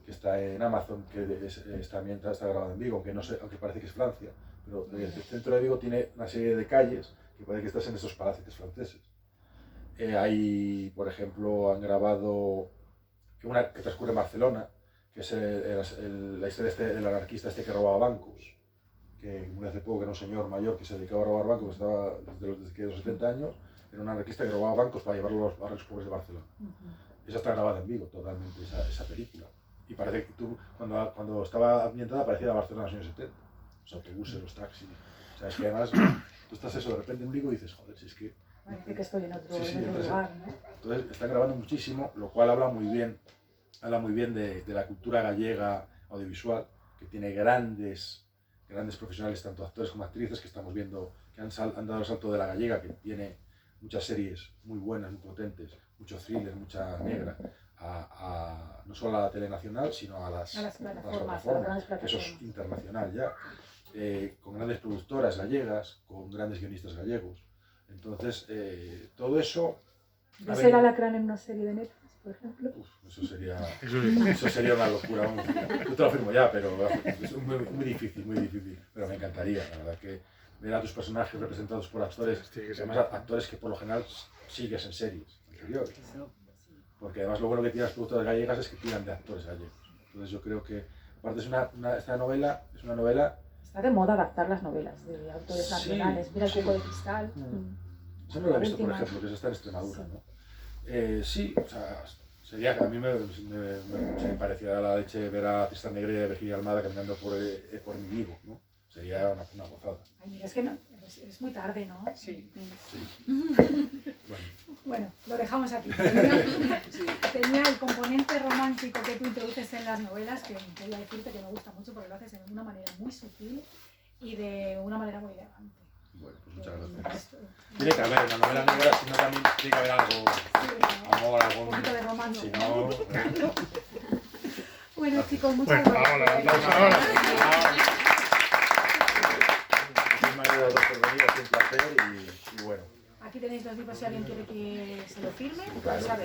que está en Amazon, que también está grabada en Vigo, aunque parece que es Francia, pero el centro de Vigo tiene una serie de calles que parece que estás en esos palacios franceses. Hay, por ejemplo, han grabado una que transcurre en Barcelona, que es la historia del anarquista que robaba bancos, que murió hace poco, que era un señor mayor que se dedicaba a robar bancos, estaba desde los 70 años, era un anarquista que robaba bancos para llevarlo a los barrios pobres de Barcelona. Esa está grabada en Vigo, totalmente, esa película. Y parece que tú, cuando estaba ambientada, parecía Barcelona en los años 70. Los autobuses, los taxis. O sea, es que además, tú estás de repente en Vigo y dices, joder, si es que... Parece que estoy en otro entonces, lugar, ¿no? Entonces, están grabando muchísimo, lo cual habla muy bien de la cultura gallega audiovisual, que tiene grandes profesionales, tanto actores como actrices, que estamos viendo, que han dado el salto de la gallega, que tiene muchas series muy buenas, muy potentes, mucho thriller, mucha negra, no solo a la tele nacional, sino a las plataformas, que eso es internacional ya, con grandes productoras gallegas, con grandes guionistas gallegos. Entonces, todo eso... ¿Ves el Alacrán en una serie de Netflix, por ejemplo? Eso sería una locura. Yo te lo afirmo ya, pero es muy difícil, pero me encantaría, la verdad, que ver a tus personajes representados por actores, además actores que por lo general sigues en series anteriores. porque además lo bueno que tienen las productoras gallegas es que tiran de actores gallegos. Entonces yo creo que, aparte esta novela es una novela... Está de moda adaptar las novelas de autores Sí, nacionales. Mira el sí. Cuco de Cristal. Eso no lo he La visto, por última. ejemplo, que eso está en Extremadura, Sí. ¿no? Sí, o sea, sería que a mí me parecía la leche ver a Tristán Negre y a Virginia Almada caminando por mi Vigo, ¿no? Sería una gozada. Ay, mira, es que no, es muy tarde, ¿no? Sí. Bueno, Bueno, lo dejamos aquí. Tenía el componente romántico que tú introduces en las novelas, que quería decirte que me gusta mucho porque lo haces de una manera muy sutil y de una manera muy elegante. bueno, pues muchas gracias. Esto- Tiene que haber una novela negra, sino también tiene que haber algo, Sí, ¿no? amor, algo... Un poquito de romance. Si no... Bueno, chicos, muchas Bueno, gracias. ahora. Me ha ayudado por venir, ha sido un placer y bueno. Aquí tenéis los libros si alguien quiere que se lo firme. Claro. Sabe